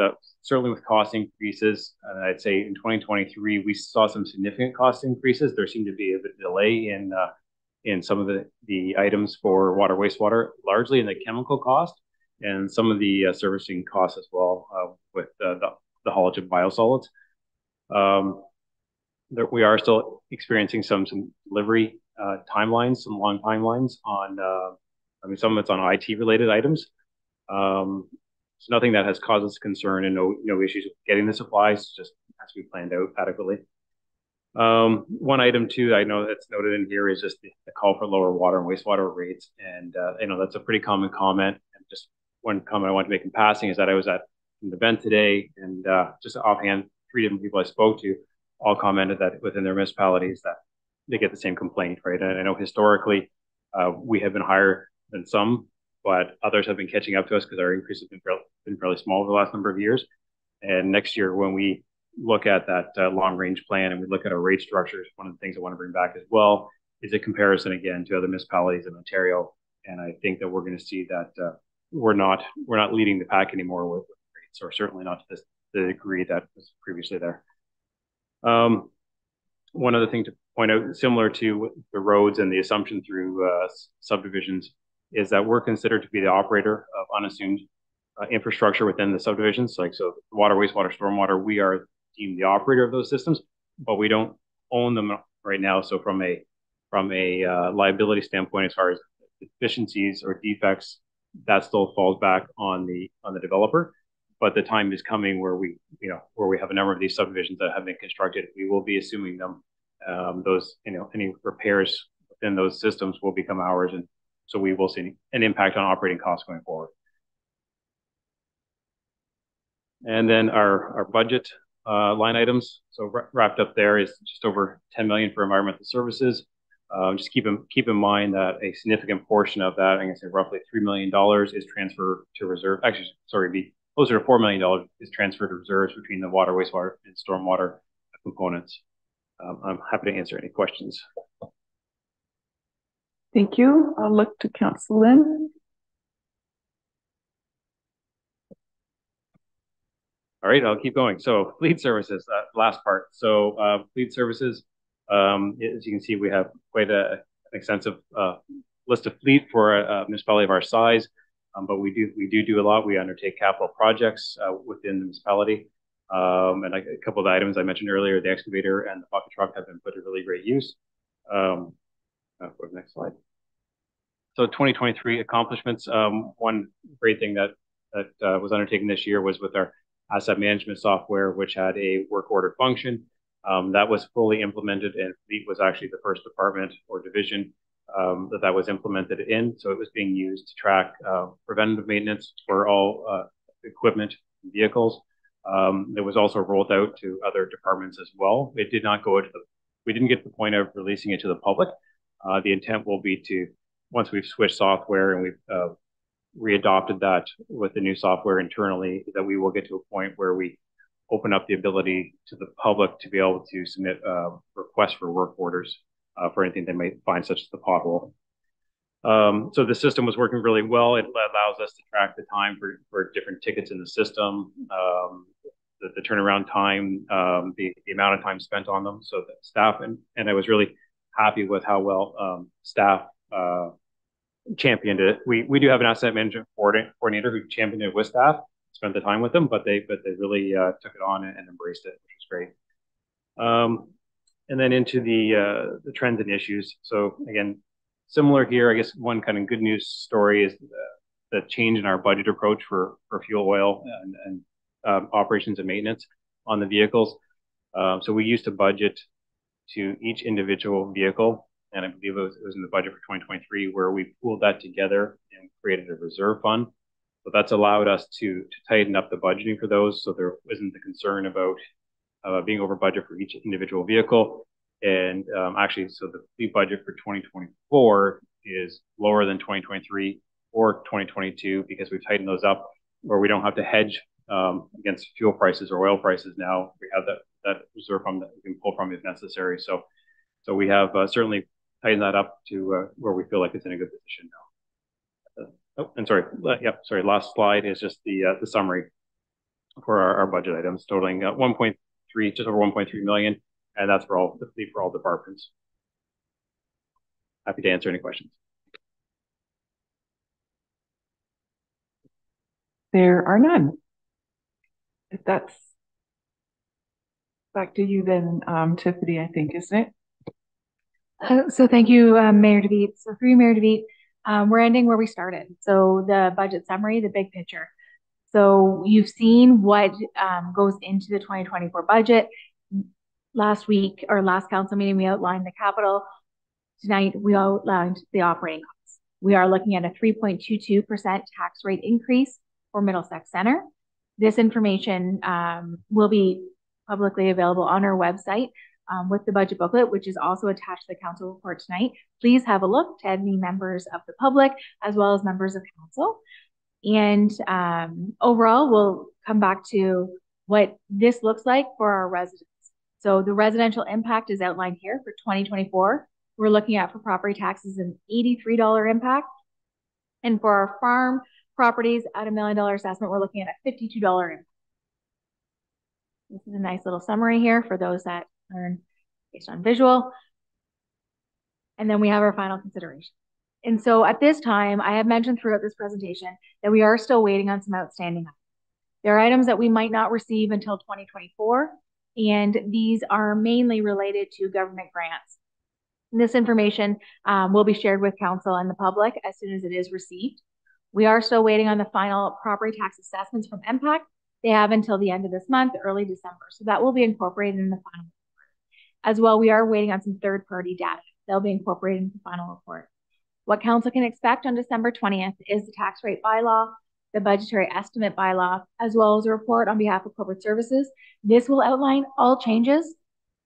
certainly with cost increases. I'd say in 2023 we saw some significant cost increases. There seemed to be a bit of delay in some of the items for water wastewater, largely in the chemical cost and some of the servicing costs as well, with the haulage of biosolids. We are still experiencing some delivery timelines, some long timelines on. I mean, some of it's on IT related items. So nothing that has caused us concern, and no issues with getting the supplies, just has to be planned out adequately. One item too, I know that's noted in here, is just the call for lower water and wastewater rates, and that's a pretty common comment. And just one comment I want to make in passing is that I was at an event today, and just offhand, 3 different people I spoke to all commented that within their municipalities that they get the same complaint, right? And I know historically we have been higher than some, but others have been catching up to us because our increase has been fairly small over the last number of years. And next year, when we look at that long-range plan and we look at our rate structures, one of the things I want to bring back as well is a comparison again to other municipalities in Ontario. And I think that we're going to see that we're not leading the pack anymore with rates, or certainly not to the degree that was previously there. One other thing to point out, similar to the roads and the assumption through subdivisions, is that we're considered to be the operator of unassumed infrastructure within the subdivisions. So water, wastewater, stormwater, we are deemed the operator of those systems, but we don't own them right now. So from a liability standpoint, as far as deficiencies or defects, that still falls back on the developer. But the time is coming where we have a number of these subdivisions that have been constructed. We will be assuming them. Any repairs within those systems will become ours, and so we will see an impact on operating costs going forward. And then our budget line items. So wrapped up there is just over 10 million for environmental services. Just keep in mind that a significant portion of that, I'm going to say roughly $3 million, is transferred to reserve. Actually, sorry, be closer to $4 million is transferred to reserves between the water, wastewater, and stormwater components. I'm happy to answer any questions. Thank you. I'll look to Council Lynn. All right, I'll keep going. So fleet services, last part. So fleet services, as you can see, we have quite an extensive list of fleet for a municipality of our size, but we do a lot. We undertake capital projects within the municipality. And a couple of items I mentioned earlier, the excavator and the bucket truck have been put to really great use. Go to the next slide. So 2023 accomplishments. One great thing that was undertaken this year was with our asset management software, which had a work order function. That was fully implemented, and fleet was actually the first department or division that was implemented in. So it was being used to track preventative maintenance for all equipment and vehicles. It was also rolled out to other departments as well. It did not go to we didn't get to the point of releasing it to the public. The intent will be to, once we've switched software and we've readopted that with the new software internally, that we will get to a point where we open up the ability to the public to be able to submit requests for work orders for anything they might find, such as the pothole. So the system was working really well. It allows us to track the time for different tickets in the system, the turnaround time, the amount of time spent on them. So that staff, and I was really happy with how well staff championed it. We do have an asset management coordinator who championed it with staff, spent the time with them, but they really took it on and embraced it, which was great. And then into the trends and issues. So again, similar here, I guess one kind of good news story is the change in our budget approach for fuel oil and operations and maintenance on the vehicles. So we used to budget to each individual vehicle, and I believe it was in the budget for 2023, where we pooled that together and created a reserve fund. So that's allowed us to tighten up the budgeting for those, so there isn't the concern about being over budget for each individual vehicle. And actually, so the fleet budget for 2024 is lower than 2023 or 2022 because we've tightened those up, where we don't have to hedge against fuel prices or oil prices now. We have that reserve fund that we can pull from if necessary. So we have certainly tightened that up to where we feel like it's in a good position now. Last slide is just the summary for our budget items, totaling just over 1.3 million, and that's for all the fleet for all departments. Happy to answer any questions. There are none. If that's back to you then, Tiffany, I think, isn't it? So thank you, Mayor DeVete. So through you, Mayor DeVete, we're ending where we started. So the budget summary, the big picture. So you've seen what goes into the 2024 budget. Last week, or last council meeting, we outlined the capital. Tonight, we outlined the operating costs. We are looking at a 3.22% tax rate increase for Middlesex Center. This information will be publicly available on our website with the budget booklet, which is also attached to the council report tonight. Please have a look to any members of the public as well as members of council. And overall, we'll come back to what this looks like for our residents. So the residential impact is outlined here for 2024. We're looking at for property taxes an $83 impact. And for our farm properties at $1 million assessment, we're looking at a $52 impact. This is a nice little summary here for those that learn based on visual. And then we have our final consideration. And so at this time, I have mentioned throughout this presentation that we are still waiting on some outstanding items. There are items that we might not receive until 2024, and these are mainly related to government grants. And this information will be shared with council and the public as soon as it is received. We are still waiting on the final property tax assessments from MPAC. They have until the end of this month, early December. So that will be incorporated in the final report. As well, we are waiting on some third-party data. They'll be incorporated in the final report. What council can expect on December 20th is the tax rate bylaw, the budgetary estimate bylaw, as well as a report on behalf of corporate services. This will outline all changes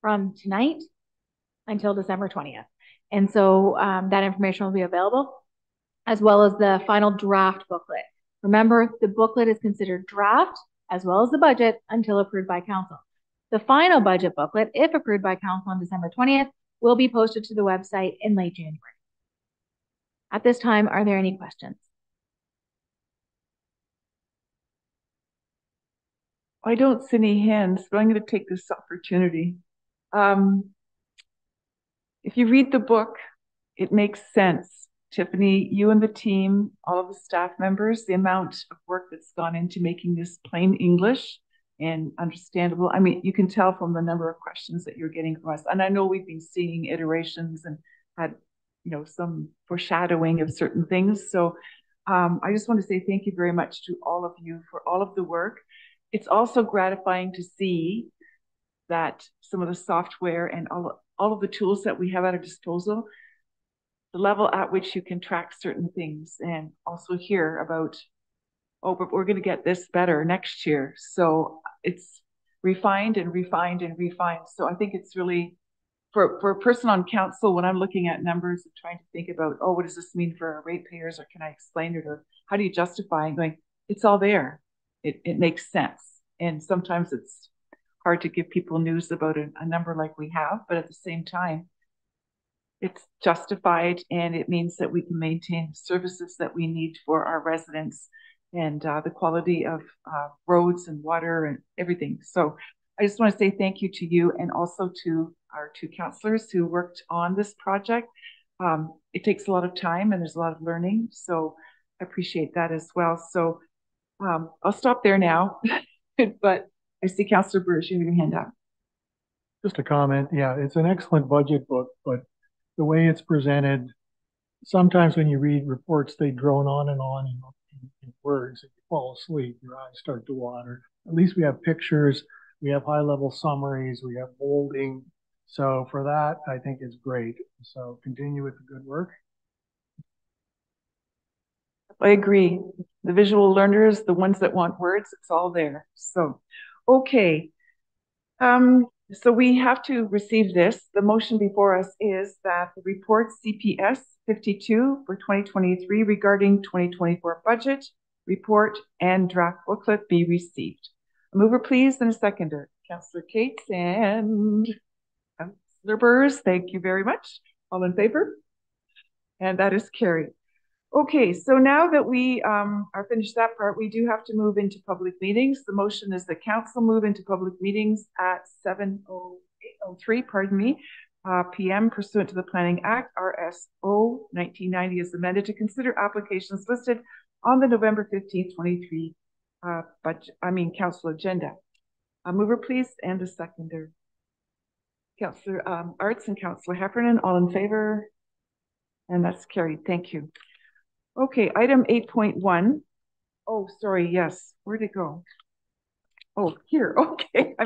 from tonight until December 20th. And so that information will be available, as well as the final draft booklet. Remember, the booklet is considered draft, as well as the budget, until approved by council. The final budget booklet, if approved by council on December 20th, will be posted to the website in late January. At this time, are there any questions? I don't see any hands, but I'm going to take this opportunity. If you read the book, it makes sense. Tiffany, you and the team, all of the staff members, the amount of work that's gone into making this plain English and understandable. I mean, you can tell from the number of questions that you're getting from us. And I know we've been seeing iterations and had, some foreshadowing of certain things. So I just want to say thank you very much to all of you for all of the work. It's also gratifying to see that some of the software and all of the tools that we have at our disposal, the level at which you can track certain things, and also hear about, oh, but we're going to get this better next year. So it's refined and refined and refined. So I think it's really, for a person on council, when I'm looking at numbers and trying to think about, oh, what does this mean for our ratepayers, or can I explain it, or how do you justify it? Going, it's all there. It makes sense. And sometimes it's hard to give people news about a number like we have, but at the same time, it's justified, and it means that we can maintain services that we need for our residents, and the quality of roads and water and everything. So I just want to say thank you to you, and also to our two councillors who worked on this project. It takes a lot of time and there's a lot of learning, so I appreciate that as well. So I'll stop there now, but I see Councillor Burge, you have your hand up. Just a comment. Yeah, it's an excellent budget book, but the way it's presented, sometimes when you read reports, they drone on and on in words, and you fall asleep, your eyes start to water. At least we have pictures, we have high-level summaries, we have bolding. So for that, I think it's great. So continue with the good work. I agree. The visual learners, the ones that want words, it's all there. So, okay. So we have to receive this. The motion before us is that the report CPS 52 for 2023 regarding 2024 budget, report, and draft booklet be received. A mover, please, and a seconder. Councillor Cates and Councillor Burrs, thank you very much. All in favor? And that is carried. Okay, so now that we are finished that part, we do have to move into public meetings. The motion is the council move into public meetings at 7:03, p.m. pursuant to the Planning Act, RSO 1990 as amended, to consider applications listed on the November 15th, 23 council agenda. A mover, please, and a seconder. Councillor Arts and Councillor Heffernan, all in favor? And that's carried. Thank you. Okay, item 8.1. Oh, sorry, yes. Where'd it go? Oh, here. Okay,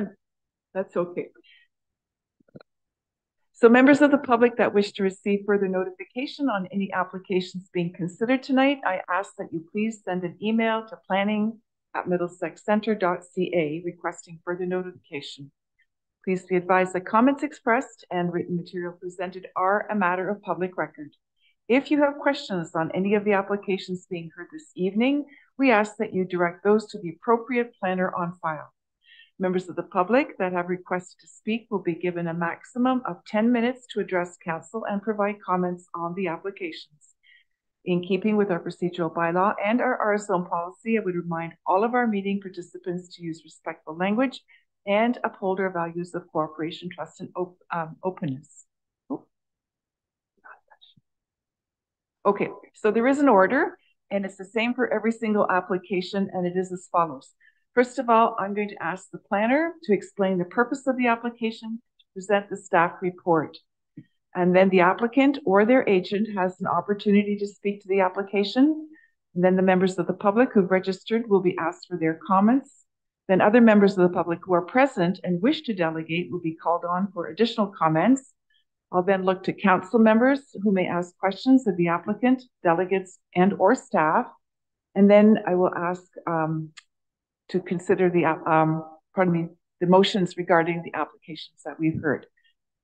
that's okay. So members of the public that wish to receive further notification on any applications being considered tonight, I ask that you please send an email to planning@middlesexcentre.ca requesting further notification. Please be advised that comments expressed and written material presented are a matter of public record. If you have questions on any of the applications being heard this evening, we ask that you direct those to the appropriate planner on file. Members of the public that have requested to speak will be given a maximum of 10 minutes to address council and provide comments on the applications. In keeping with our procedural bylaw and our R-zone policy, I would remind all of our meeting participants to use respectful language and uphold our values of cooperation, trust, and openness. Okay, so there is an order, and it's the same for every single application, and it is as follows. First of all, I'm going to ask the planner to explain the purpose of the application, to present the staff report. And then the applicant or their agent has an opportunity to speak to the application. And then the members of the public who've registered will be asked for their comments. Then other members of the public who are present and wish to delegate will be called on for additional comments. I'll then look to council members who may ask questions of the applicant, delegates, and or staff. And then I will ask to consider the motions regarding the applications that we've heard.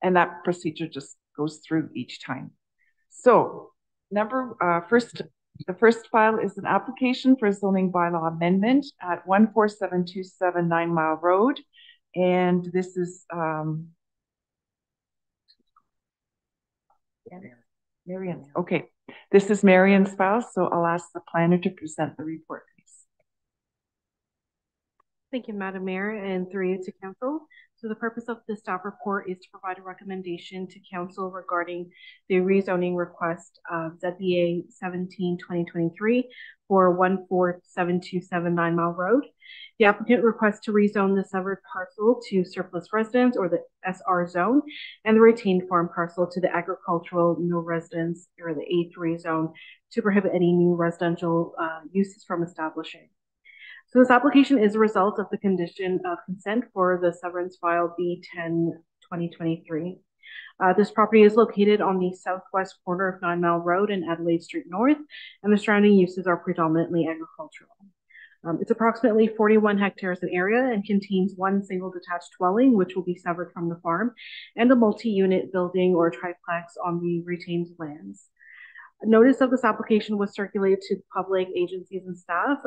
And that procedure just goes through each time. So the first file is an application for a zoning bylaw amendment at 14727 9 Mile Road. And this is Marion's. Okay, this is Marion's file, so I'll ask the planner to present the report, please. Thank you, Madam Mayor, and through you to Council. So the purpose of the staff report is to provide a recommendation to Council regarding the rezoning request of ZBA 17-2023 for 14727 9 Mile Road. The applicant requests to rezone the severed parcel to surplus residence or the SR zone and the retained farm parcel to the agricultural no residence or the A3 zone to prohibit any new residential uses from establishing. So this application is a result of the condition of consent for the severance file B10-2023. This property is located on the southwest corner of 9 Mile Road and Adelaide Street North, and the surrounding uses are predominantly agricultural. It's approximately 41 hectares in area and contains one single detached dwelling, which will be severed from the farm, and a multi-unit building or triplex on the retained lands. Notice of this application was circulated to public agencies and staff.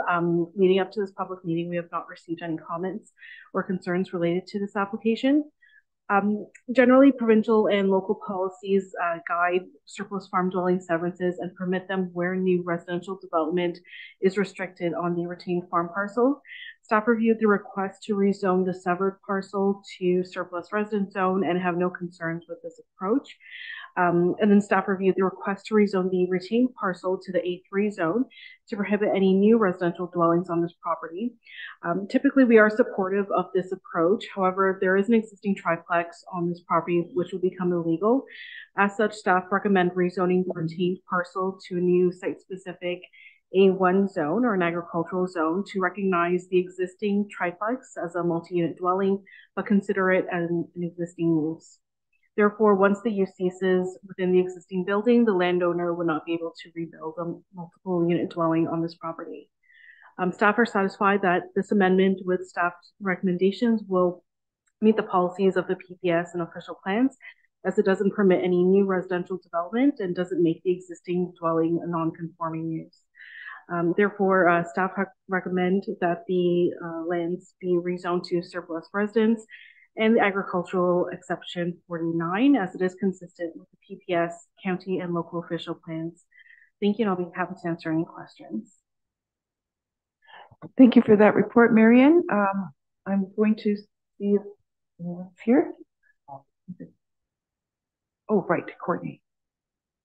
Leading up to this public meeting, we have not received any comments or concerns related to this application. Generally, provincial and local policies guide surplus farm dwelling severances and permit them where new residential development is restricted on the retained farm parcel. Staff reviewed the request to rezone the severed parcel to surplus residence zone and have no concerns with this approach. And then staff reviewed the request to rezone the retained parcel to the A3 zone to prohibit any new residential dwellings on this property. Typically, we are supportive of this approach. However, there is an existing triplex on this property which will become illegal. As such, staff recommend rezoning the retained parcel to a new site-specific A1 zone or an agricultural zone to recognize the existing triplex as a multi-unit dwelling, but consider it an existing use. Therefore, once the use ceases within the existing building, the landowner would not be able to rebuild a multiple unit dwelling on this property. Staff are satisfied that this amendment with staff's recommendations will meet the policies of the PPS and official plans, as it doesn't permit any new residential development and doesn't make the existing dwelling a non-conforming use. Therefore, staff recommend that the lands be rezoned to surplus residence and the agricultural exception 49, as it is consistent with the PPS, county, and local official plans. Thank you, and I'll be happy to answer any questions. Thank you for that report, Marian. I'm going to see if anyone's here. Oh, right, Courtney.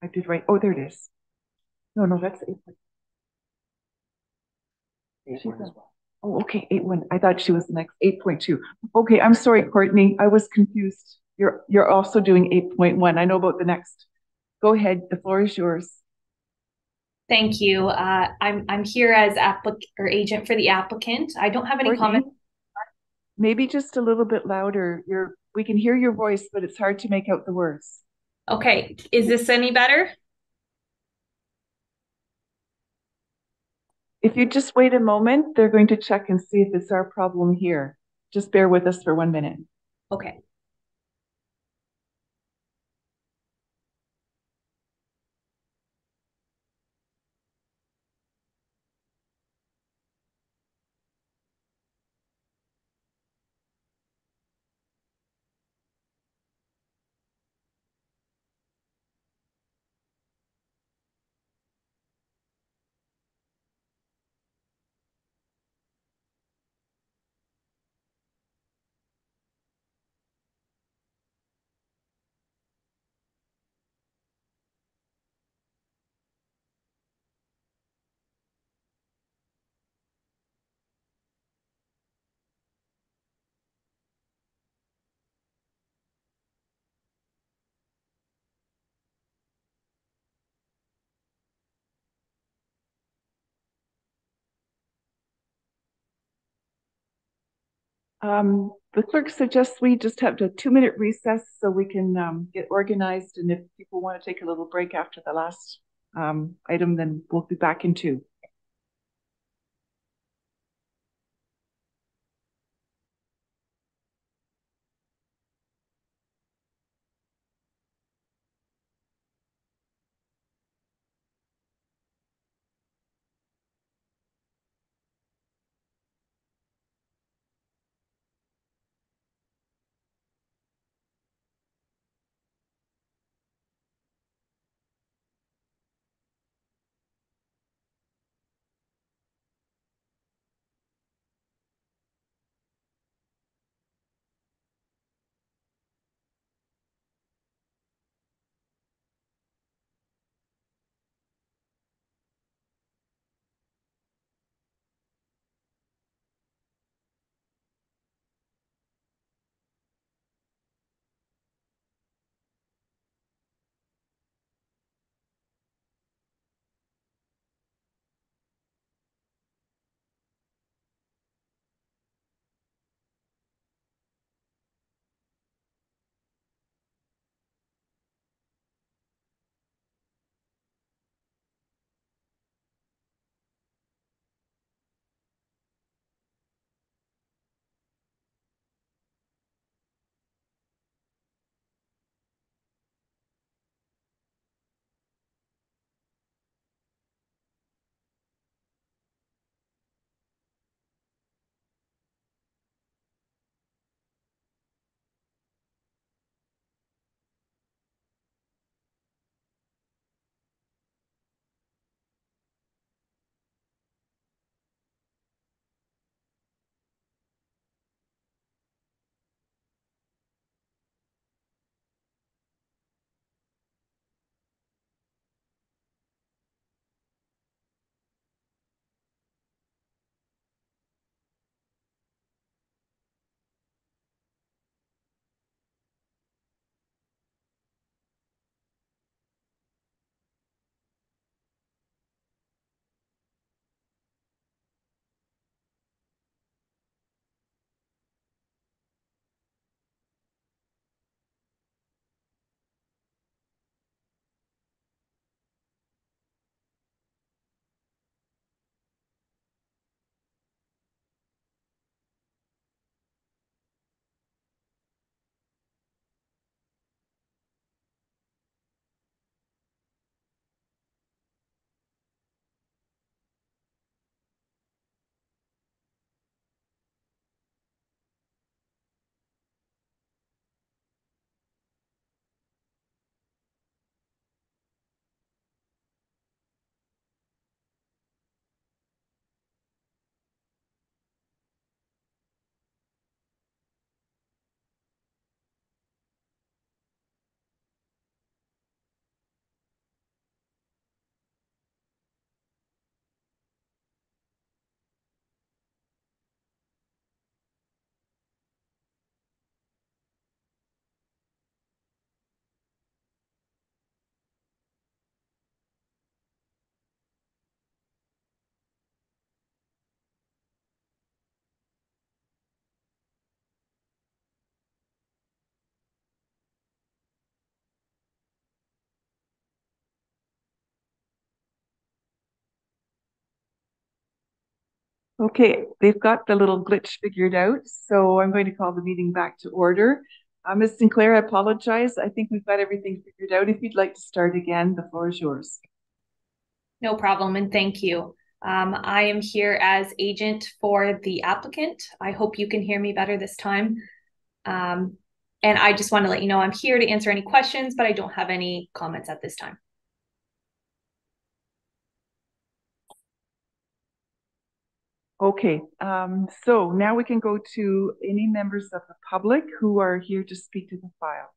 I did right. Oh, there it is. No, that's 8. Oh, okay, 8.1. I thought she was the next 8.2. Okay, I'm sorry, Courtney. I was confused. You're also doing 8.1. I know about the next. Go ahead. The floor is yours. Thank you. I'm here as agent for the applicant. I don't have any comments. Maybe just a little bit louder. We can hear your voice, but it's hard to make out the words. Okay, is this any better? If you just wait a moment, they're going to check and see if it's our problem here. Just bear with us for 1 minute. Okay. The clerk suggests we just have a 2-minute recess so we can get organized. And if people want to take a little break after the last item, then we'll be back in 2. Okay, they've got the little glitch figured out, so I'm going to call the meeting back to order. Ms. Sinclair, I apologize. I think we've got everything figured out. If you'd like to start again, the floor is yours. No problem, and thank you. I am here as agent for the applicant. I hope you can hear me better this time. And I just want to let you know I'm here to answer any questions, but I don't have any comments at this time. Okay, so now we can go to any members of the public who are here to speak to the file.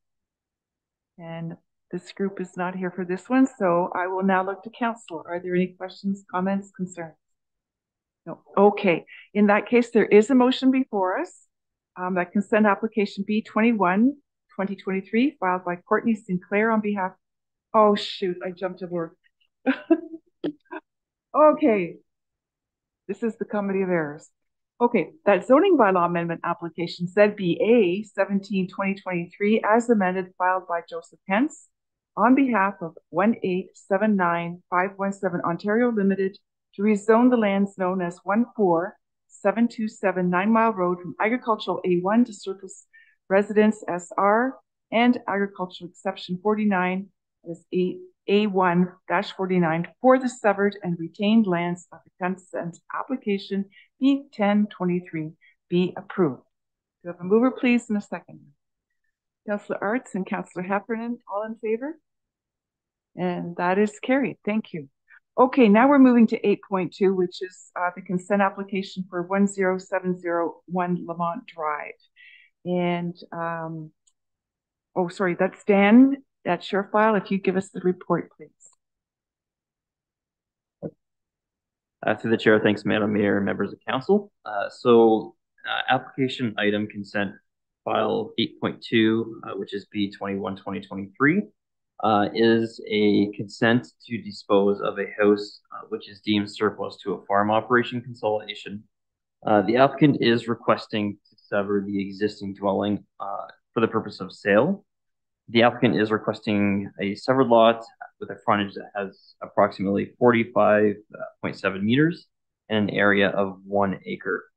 And this group is not here for this one, so I will now look to council. Are there any questions, comments, concerns? No. Okay, in that case, there is a motion before us. That consent application B21, 2023, filed by Courtney Sinclair on behalf. Oh, shoot, I jumped to work. Okay, this is the comedy of errors. Okay, that zoning bylaw amendment application ZBA 17-2023 as amended, filed by Joseph Hens on behalf of 1879517 Ontario Limited to rezone the lands known as 14727 9 Mile Road from agricultural A1 to surface residence SR and agricultural exception 49 as A1-49 for the severed and retained lands of the consent application B1023 be approved. Do you have a mover, please, and a second? Councillor Arts and Councillor Heffernan, all in favor? And that is carried. Thank you. Okay, now we're moving to 8.2, which is the consent application for 10701 Lamont Drive. And, oh, sorry, that's Dan. That's your file. If you give us the report, please. Through the chair, thanks, Madam Mayor and members of council. Application item consent file 8.2, which is B21-2023, is a consent to dispose of a house which is deemed surplus to a farm operation consolidation. The applicant is requesting to sever the existing dwelling for the purpose of sale. The applicant is requesting a severed lot with a frontage that has approximately 45.7 meters and an area of 1 acre.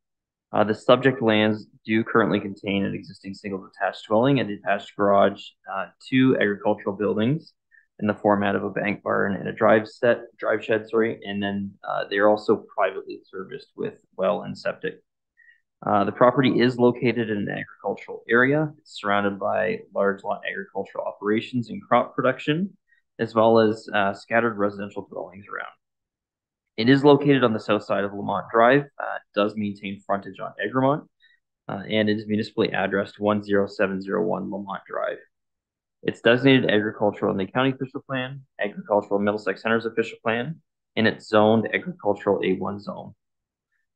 The subject lands do currently contain an existing single detached dwelling, a detached garage, 2 agricultural buildings in the format of a bank barn and a drive shed, and then they are also privately serviced with well and septic. The property is located in an agricultural area. It's surrounded by large lot agricultural operations and crop production, as well as scattered residential dwellings around. It is located on the south side of Lamont Drive. It does maintain frontage on Egremont, and it is municipally addressed 10701 Lamont Drive. It's designated agricultural in the county official plan, agricultural Middlesex Center's official plan, and it's zoned agricultural A1 zone.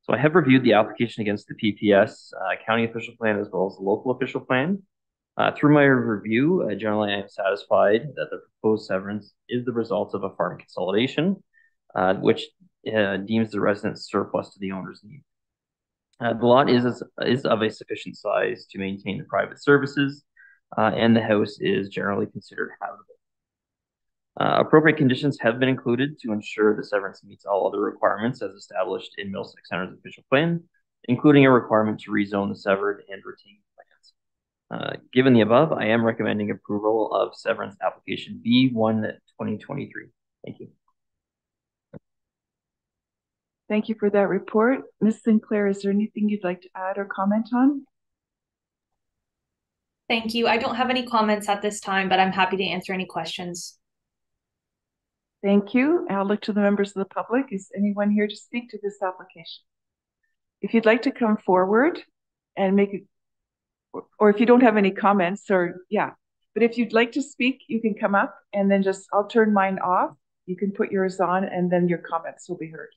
So I have reviewed the application against the PPS county official plan as well as the local official plan. Through my review, generally I am satisfied that the proposed severance is the result of a farm consolidation, which deems the residence surplus to the owner's need. The lot is of a sufficient size to maintain the private services, and the house is generally considered habitable. Appropriate conditions have been included to ensure the severance meets all other requirements as established in Middlesex Center's official plan, including a requirement to rezone the severed and retained lands. Given the above, I am recommending approval of severance application B1-2023. Thank you. Thank you for that report. Ms. Sinclair, is there anything you'd like to add or comment on? Thank you. I don't have any comments at this time, but I'm happy to answer any questions. Thank you. I'll look to the members of the public. Is anyone here to speak to this application? If you'd like to come forward and make it, or if you don't have any comments, or yeah, but if you'd like to speak, you can come up and then just, I'll turn mine off. You can put yours on and then your comments will be heard.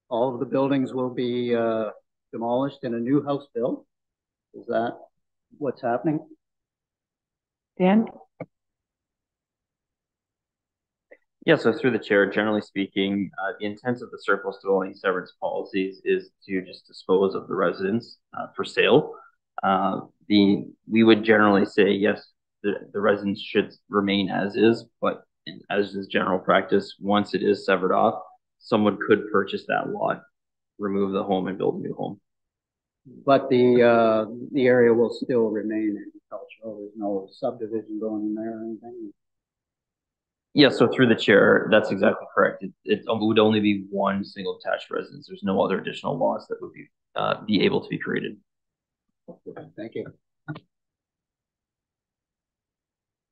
All of the buildings will be demolished and a new house built. Is that what's happening? Dan? Yeah, so through the chair, generally speaking, the intent of the surplus dwelling severance policies is to just dispose of the residence for sale. We would generally say, yes, the residence should remain as is, but And as is general practice, once it is severed off, someone could purchase that lot, remove the home, and build a new home. But the area will still remain agricultural. There's no subdivision going in there or anything. Yeah, so through the chair, that's exactly correct. It would only be one single attached residence. There's no other additional lots that would be able to be created. Thank you.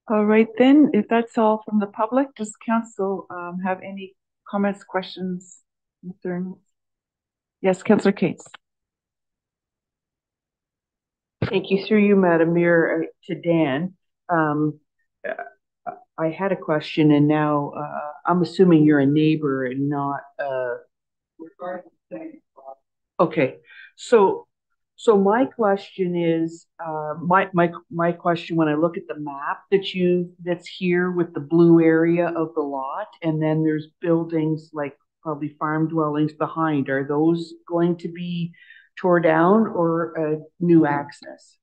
All right, then, if that's all from the public, does council have any comments, questions, concerns? Yes, Councillor Cates. Thank you. Through you, Madam Mayor, to Dan. I had a question, and now I'm assuming you're a neighbor and not. Okay, so my question is, my question when I look at the map that's here with the blue area of the lot, and then there's buildings like probably farm dwellings behind. Are those going to be tore down or a new access?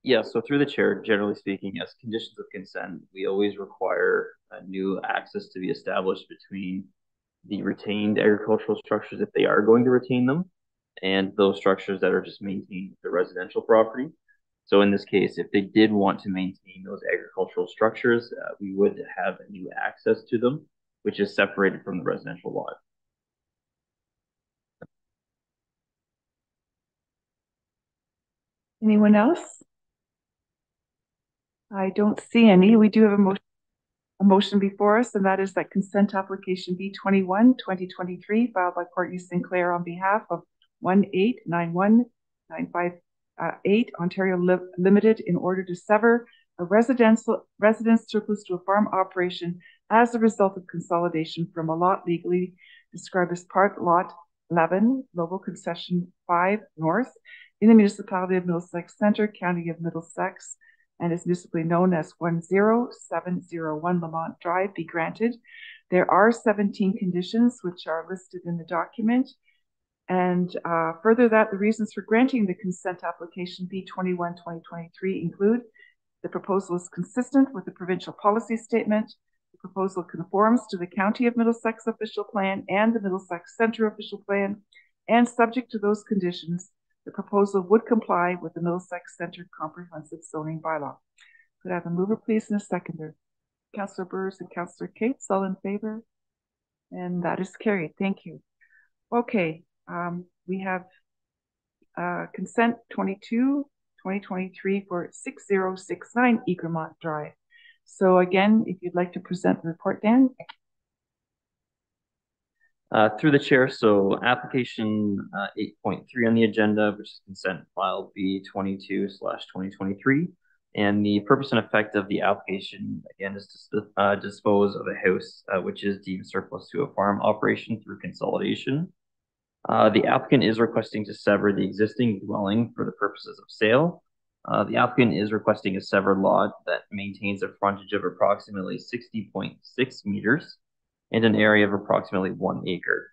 Yeah, so through the chair, generally speaking, as conditions of consent, we always require a new access to be established between the retained agricultural structures, if they are going to retain them, and those structures that are just maintained with the residential property. So in this case, if they did want to maintain those agricultural structures, we would have a new access to them, which is separated from the residential lot. Anyone else? I don't see any. We do have a motion before us, and that is that consent application B21, 2023, filed by Courtney Sinclair on behalf of 1891958 Ontario Limited in order to sever a residence surplus to a farm operation as a result of consolidation from a lot legally described as Part Lot 11, Global Concession 5 North, in the municipality of Middlesex Centre, County of Middlesex, and is municipally known as 10701 Lamont Drive, be granted. There are 17 conditions which are listed in the document. And further that, the reasons for granting the consent application B21 2023 include the proposal is consistent with the provincial policy statement, the proposal conforms to the County of Middlesex official plan and the Middlesex Centre official plan, and subject to those conditions, the proposal would comply with the Middlesex Centre Comprehensive Zoning Bylaw. Could I have a mover, please, and a seconder? Councillor Burrs and Councillor Cates, all in favor? And that is carried. Thank you. Okay, we have consent 22-2023 for 6069 Egremont Drive. So again, if you'd like to present the report, Dan. Through the chair, so application 8.3 on the agenda, which is consent file B22/2023. And the purpose and effect of the application, again, is to dispose of a house which is deemed surplus to a farm operation through consolidation. The applicant is requesting to sever the existing dwelling for the purposes of sale. The applicant is requesting a severed lot that maintains a frontage of approximately 60.6 meters and an area of approximately 1 acre.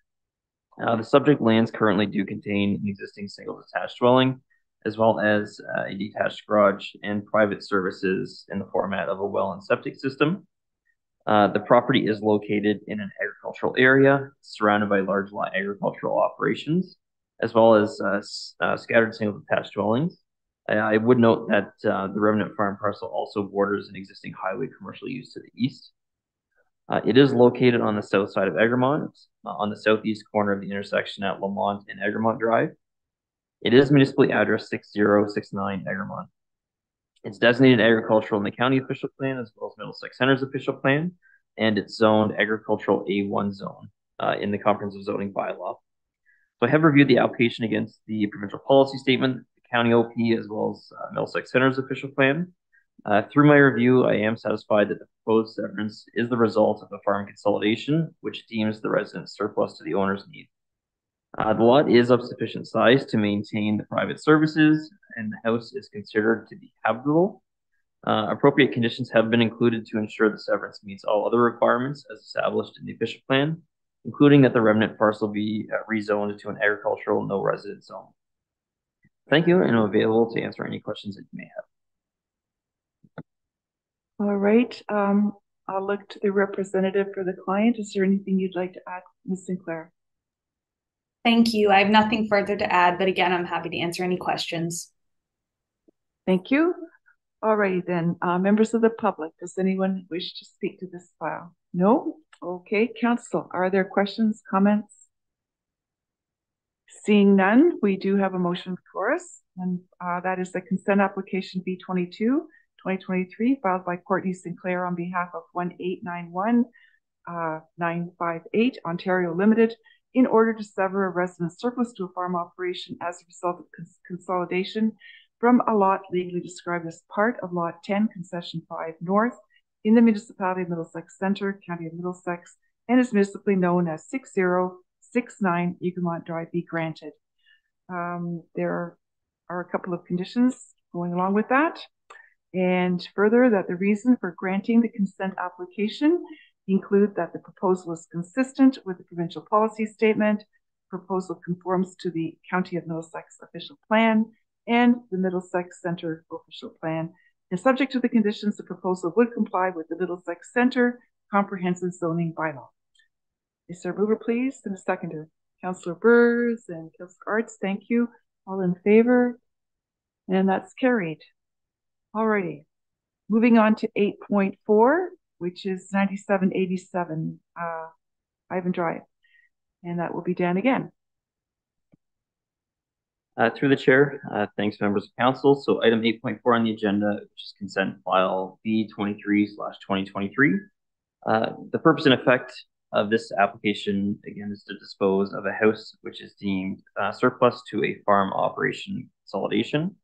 The subject lands currently do contain an existing single detached dwelling, as well as a detached garage and private services in the format of a well and septic system. The property is located in an agricultural area surrounded by large lot agricultural operations, as well as scattered single detached dwellings. I would note that the remnant farm parcel also borders an existing highway commercial use to the east. It is located on the south side of Egremont, on the southeast corner of the intersection at Lamont and Egremont Drive. It is municipally addressed 6069 Egremont. It's designated agricultural in the county official plan as well as Middlesex Centre's official plan, and it's zoned agricultural A1 zone in the comprehensive zoning bylaw. So I have reviewed the application against the provincial policy statement, the county OP, as well as Middlesex Centre's official plan. Through my review, I am satisfied that the proposed severance is the result of a farm consolidation, which deems the residence surplus to the owner's need. The lot is of sufficient size to maintain the private services, and the house is considered to be habitable. Appropriate conditions have been included to ensure the severance meets all other requirements as established in the official plan, including that the remnant parcel be rezoned to an agricultural no resident zone. Thank you, and I'm available to answer any questions that you may have. All right, I'll look to the representative for the client. Is there anything you'd like to add, Ms. Sinclair? Thank you. I have nothing further to add, but again, I'm happy to answer any questions. Thank you. All righty then, members of the public, does anyone wish to speak to this file? No? Okay, council, are there questions, comments? Seeing none, we do have a motion before us, and that is the consent application B22, 2023, filed by Courtney Sinclair on behalf of 1891958 Ontario Limited, in order to sever a residence surplus to a farm operation as a result of consolidation from a lot legally described as part of Lot 10, Concession 5 North, in the municipality of Middlesex Centre, County of Middlesex, and is municipally known as 6069 Egremont Drive, be granted. There are a couple of conditions going along with that. And further, that the reason for granting the consent application include that the proposal is consistent with the provincial policy statement, proposal conforms to the County of Middlesex official plan and the Middlesex Centre official plan, and subject to the conditions, the proposal would comply with the Middlesex Centre comprehensive zoning bylaw. Is there a mover, please, and a seconder? Councillor Burrs and Councillor Arts, thank you. All in favor? And that's carried. Alrighty. Moving on to 8.4, which is 9787 Ivan Drive. And that will be Dan again. Through the chair, thanks members of council. So item 8.4 on the agenda, which is consent file B23/2023. The purpose and effect of this application, again, is to dispose of a house which is deemed surplus to a farm operation consolidation.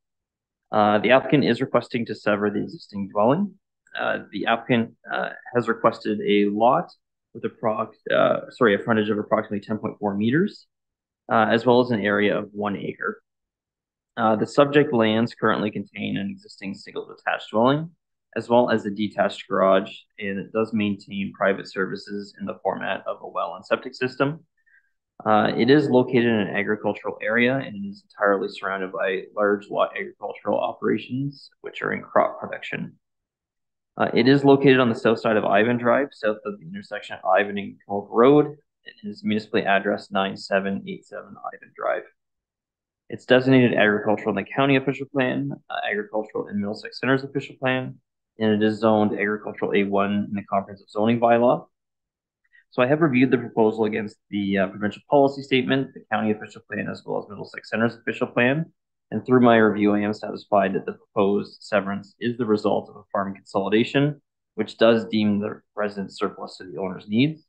The applicant is requesting to sever the existing dwelling. The applicant has requested a lot with a frontage of approximately 10.4 meters, as well as an area of 1 acre. The subject lands currently contain an existing single detached dwelling, as well as a detached garage, and it does maintain private services in the format of a well and septic system. It is located in an agricultural area and is entirely surrounded by large lot agricultural operations, which are in crop production. It is located on the south side of Ivan Drive, south of the intersection of Ivan and Cove Road. It is municipally addressed 9787 Ivan Drive. It's designated agricultural in the county official plan, agricultural in Middlesex Centre's official plan, and it is zoned agricultural A1 in the comprehensive zoning bylaw. So I have reviewed the proposal against the provincial policy statement, the county official plan, as well as Middlesex Centre's official plan. And through my review, I am satisfied that the proposed severance is the result of a farm consolidation, which does deem the resident surplus to the owner's needs.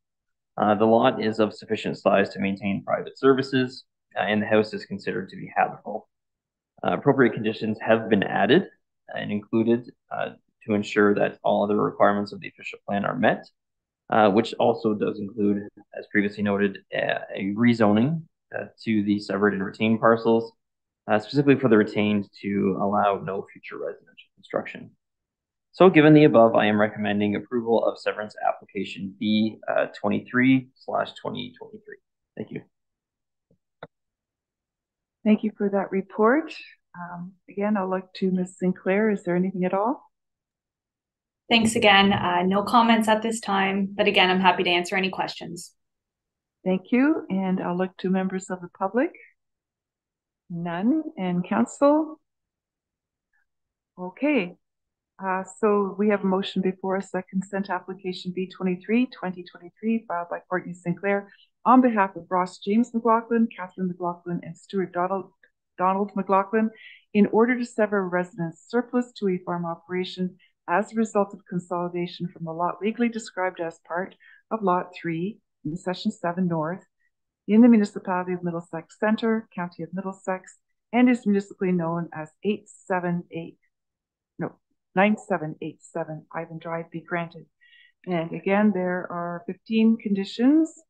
The lot is of sufficient size to maintain private services, and the house is considered to be habitable. Appropriate conditions have been added and included to ensure that all other requirements of the official plan are met, which also does include, as previously noted, a rezoning to the severed and retained parcels, specifically for the retained to allow no future residential construction. So given the above, I am recommending approval of severance application B23/2023. Thank you. Thank you for that report. Again, I'll look to Ms. Sinclair. Is there anything at all? Thanks again. No comments at this time, but again, I'm happy to answer any questions. Thank you. And I'll look to members of the public. None. And council? Okay. So we have a motion before us, that consent application B23/2023, filed by Courtney Sinclair on behalf of Ross James McLaughlin, Catherine McLaughlin, and Stuart Donald McLaughlin, in order to sever a residence surplus to a farm operation as a result of consolidation from a lot legally described as part of Lot 3 in Concession 7 North in the municipality of Middlesex Centre, County of Middlesex, and is municipally known as 9787 Ivan Drive, be granted. And again, there are 15 conditions.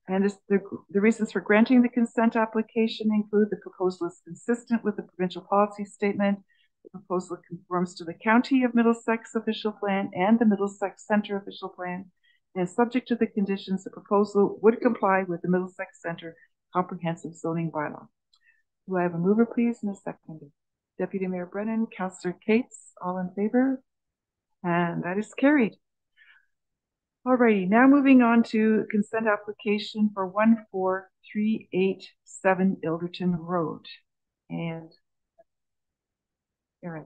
And the reasons for granting the consent application include the proposal is consistent with the provincial policy statement, the proposal conforms to the County of Middlesex official plan and the Middlesex Centre official plan, and subject to the conditions, the proposal would comply with the Middlesex Centre comprehensive zoning bylaw. Do I have a mover, please, and a seconder? Deputy Mayor Brennan, Councillor Cates, all in favor? And that is carried. Alrighty, now moving on to consent application for 14387 Ilderton Road. And Aaron.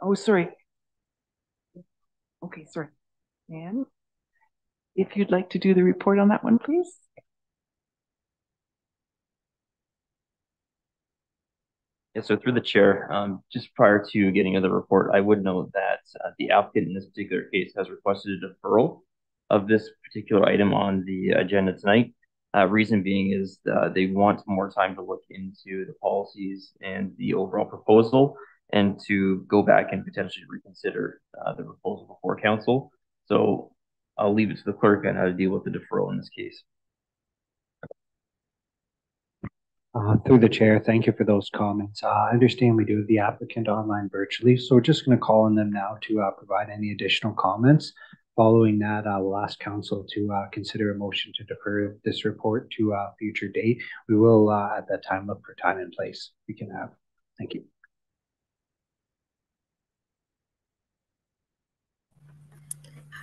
Oh, sorry. Okay, sorry. And if you'd like to do the report on that one, please. Yeah, so through the chair, just prior to getting into the report, I would note that the applicant in this particular case has requested a deferral of this particular item on the agenda tonight. Reason being is they want more time to look into the policies and the overall proposal and to go back and potentially reconsider the proposal before council. So I'll leave it to the clerk on how to deal with the deferral in this case. Through the chair, thank you for those comments. I understand we do have the applicant online virtually, so we're just going to call on them now to provide any additional comments. Following that, we'll ask council to consider a motion to defer this report to a future date. We will at that time look for time and place we can have. Thank you.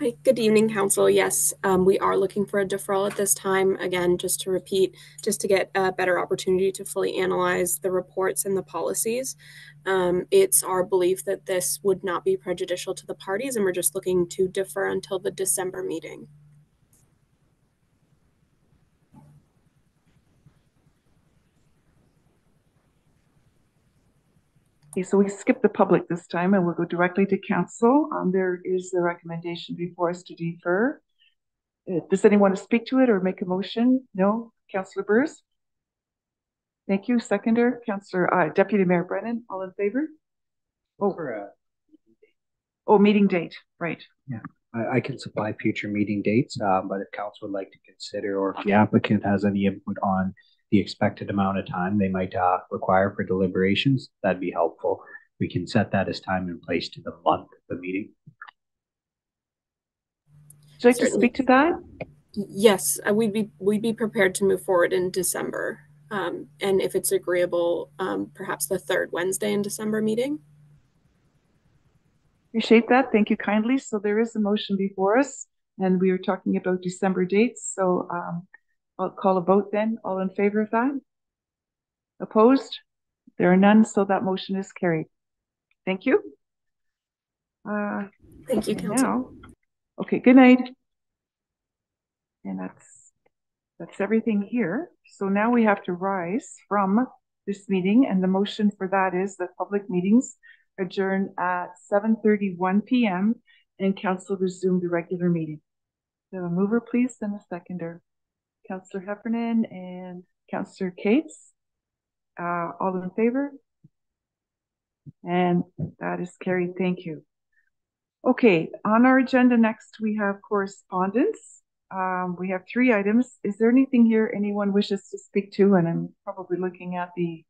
Hi, good evening, council. Yes, we are looking for a deferral at this time. Again, just to repeat, just to get a better opportunity to fully analyze the reports and the policies. It's our belief that this would not be prejudicial to the parties, and we're just looking to defer until the December meeting. Okay, so we skip the public this time and we'll go directly to council. There is a recommendation before us to defer. Does anyone want to speak to it or make a motion? No? Councillor Burrs? Thank you. Seconder, Councillor Deputy Mayor Brennan, all in favor? Oh, meeting date, right. Yeah, I can supply future meeting dates, but if council would like to consider, or if the applicant has any input on the expected amount of time they might require for deliberations, that'd be helpful. We can set that as time and place to the month of the meeting. Would you like to speak to that? Yes, we'd be prepared to move forward in December. And if it's agreeable, perhaps the third Wednesday in December meeting. Appreciate that. Thank you kindly. So there is a motion before us, and we are talking about December dates. So I'll call a vote then. All in favor of that? Opposed? There are none, so that motion is carried. Thank you. Thank you, council. Now, okay, good night. And that's everything here. So now we have to rise from this meeting, and the motion for that is that public meetings adjourn at 7:31 p.m. and council resume the regular meeting. So a mover, please, and a seconder. Councillor Heffernan and Councillor Cates, all in favor? And that is carried. Thank you. Okay, on our agenda next we have correspondence. We have 3 items. Is there anything here anyone wishes to speak to? And I'm probably looking at the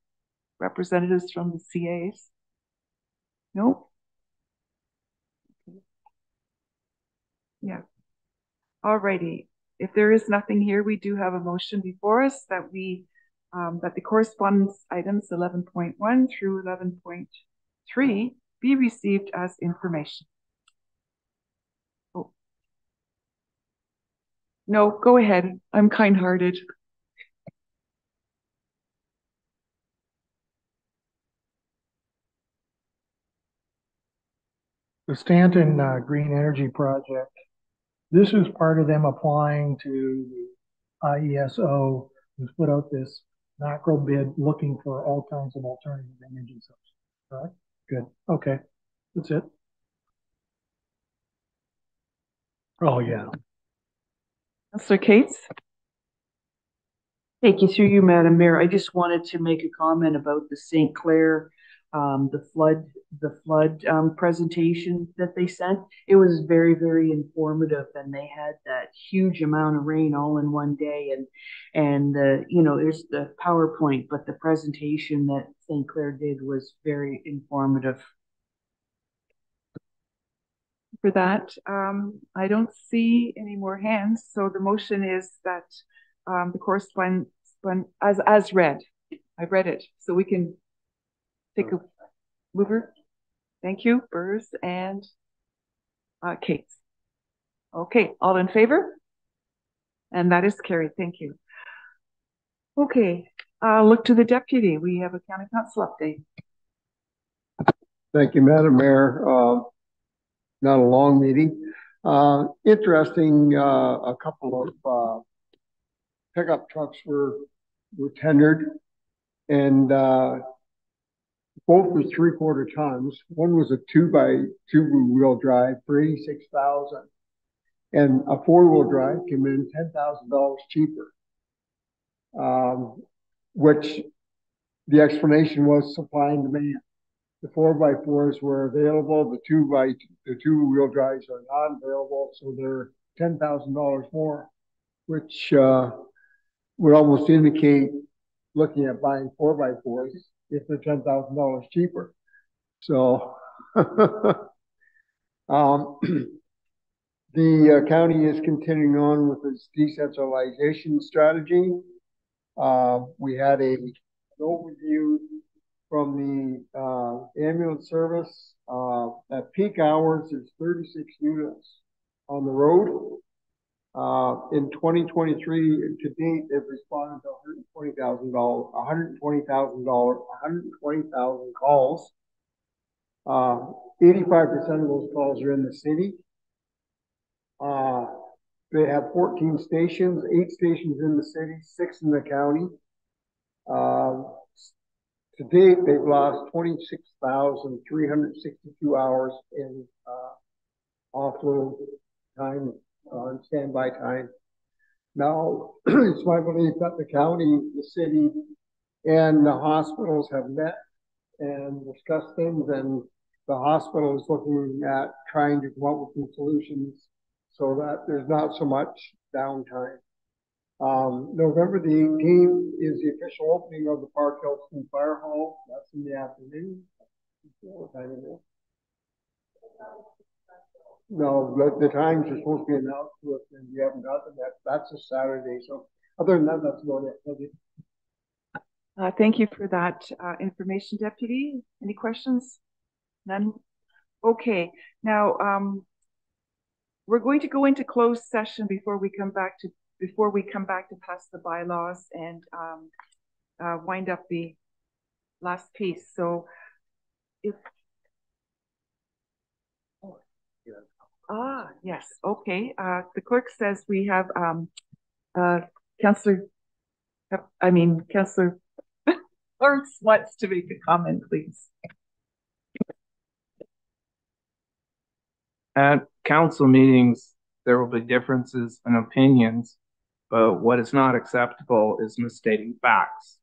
representatives from the CAs. No? Yeah. Alrighty. If there is nothing here, we do have a motion before us that that the correspondence items 11.1 through 11.3 be received as information. Oh. No, go ahead. I'm kind-hearted. The Stanton Green Energy Project, this is part of them applying to the IESO, who's put out this macro bid looking for all kinds of alternative energy sources, correct? Good, okay, that's it. Oh, yeah. Councillor Cates? Thank you, through you, Madam Mayor. I just wanted to make a comment about the St. Clair, the flood presentation that they sent. It was very, very informative, and they had that huge amount of rain all in one day. And you know, there's the PowerPoint, but the presentation that St. Clair did was very informative. For that, I don't see any more hands. So the motion is that the correspondence as read. I read it, so we can take a mover. Thank you, Burrs and Kate. Okay, all in favor? And that is carried. Thank you. Okay, look to the deputy. We have a county council update. Thank you, Madam Mayor. Not a long meeting. Interesting, a couple of pickup trucks were tendered, and both were 3/4 tons. One was a 2x2 wheel drive for 86,000, and a 4-wheel drive came in $10,000 cheaper. Which the explanation was supply and demand. The 4x4s were available. The 2-wheel drives are not available, so they're $10,000 more, which would almost indicate looking at buying 4x4s if they're $10,000 cheaper. So the county is continuing on with its decentralization strategy. We had an overview from the ambulance service. At peak hours, there's 36 units on the road. In 2023, to date, they've responded to 120,000 calls. 85% of those calls are in the city. They have 14 stations, 8 stations in the city, 6 in the county. To date, they've lost 26,362 hours in offload time, standby time. Now, it's my belief that the county, the city, and the hospitals have met and discussed things, and the hospital is looking at trying to come up with some solutions so that there's not so much downtime. November the 18th is the official opening of the Park Hillston Fire Hall. That's in the afternoon. What time is it? No, the times are supposed to be announced to us, and we haven't got them yet. That's a Saturday. So other than that, that's about it. Thank you. Thank you for that information, Deputy. Any questions? None? Okay. Now, we're going to go into closed session before we come back to pass the bylaws and wind up the last piece. So if yes, okay. The clerk says we have Councillor Lawrence wants to make a comment, please. At council meetings, there will be differences in opinions, but what is not acceptable is misstating facts.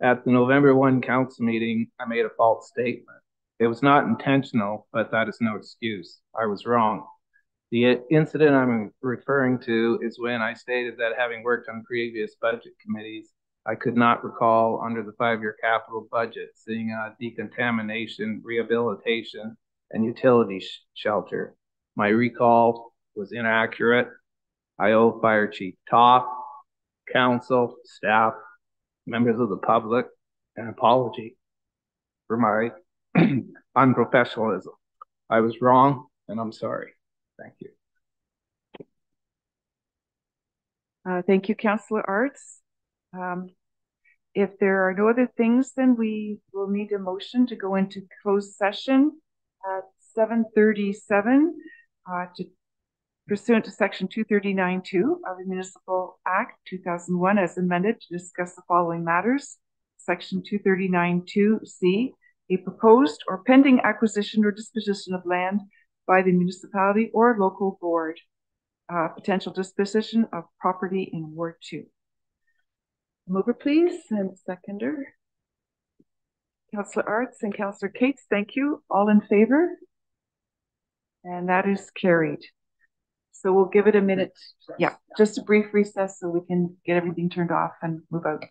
At the November 1 council meeting, I made a false statement. It was not intentional, but that is no excuse. I was wrong. The incident I'm referring to is when I stated that having worked on previous budget committees, I could not recall under the 5-year capital budget seeing a decontamination, rehabilitation, and utility shelter. My recall was inaccurate. I owe Fire Chief Toff, council, staff, members of the public, an apology for my unprofessionalism. I was wrong, and I'm sorry. Thank you. Thank you, Councillor Arts. If there are no other things, then we will need a motion to go into closed session at 7:37 pursuant to Section 239(2) of the Municipal Act 2001 as amended to discuss the following matters. Section 239(2)(c), a proposed or pending acquisition or disposition of land by the municipality or local board. Potential disposition of property in Ward 2. Mover, please, and seconder. Councillor Arts and Councillor Cates, thank you. All in favor? And that is carried. So we'll give it a minute. Yeah, just a brief recess so we can get everything turned off and move out.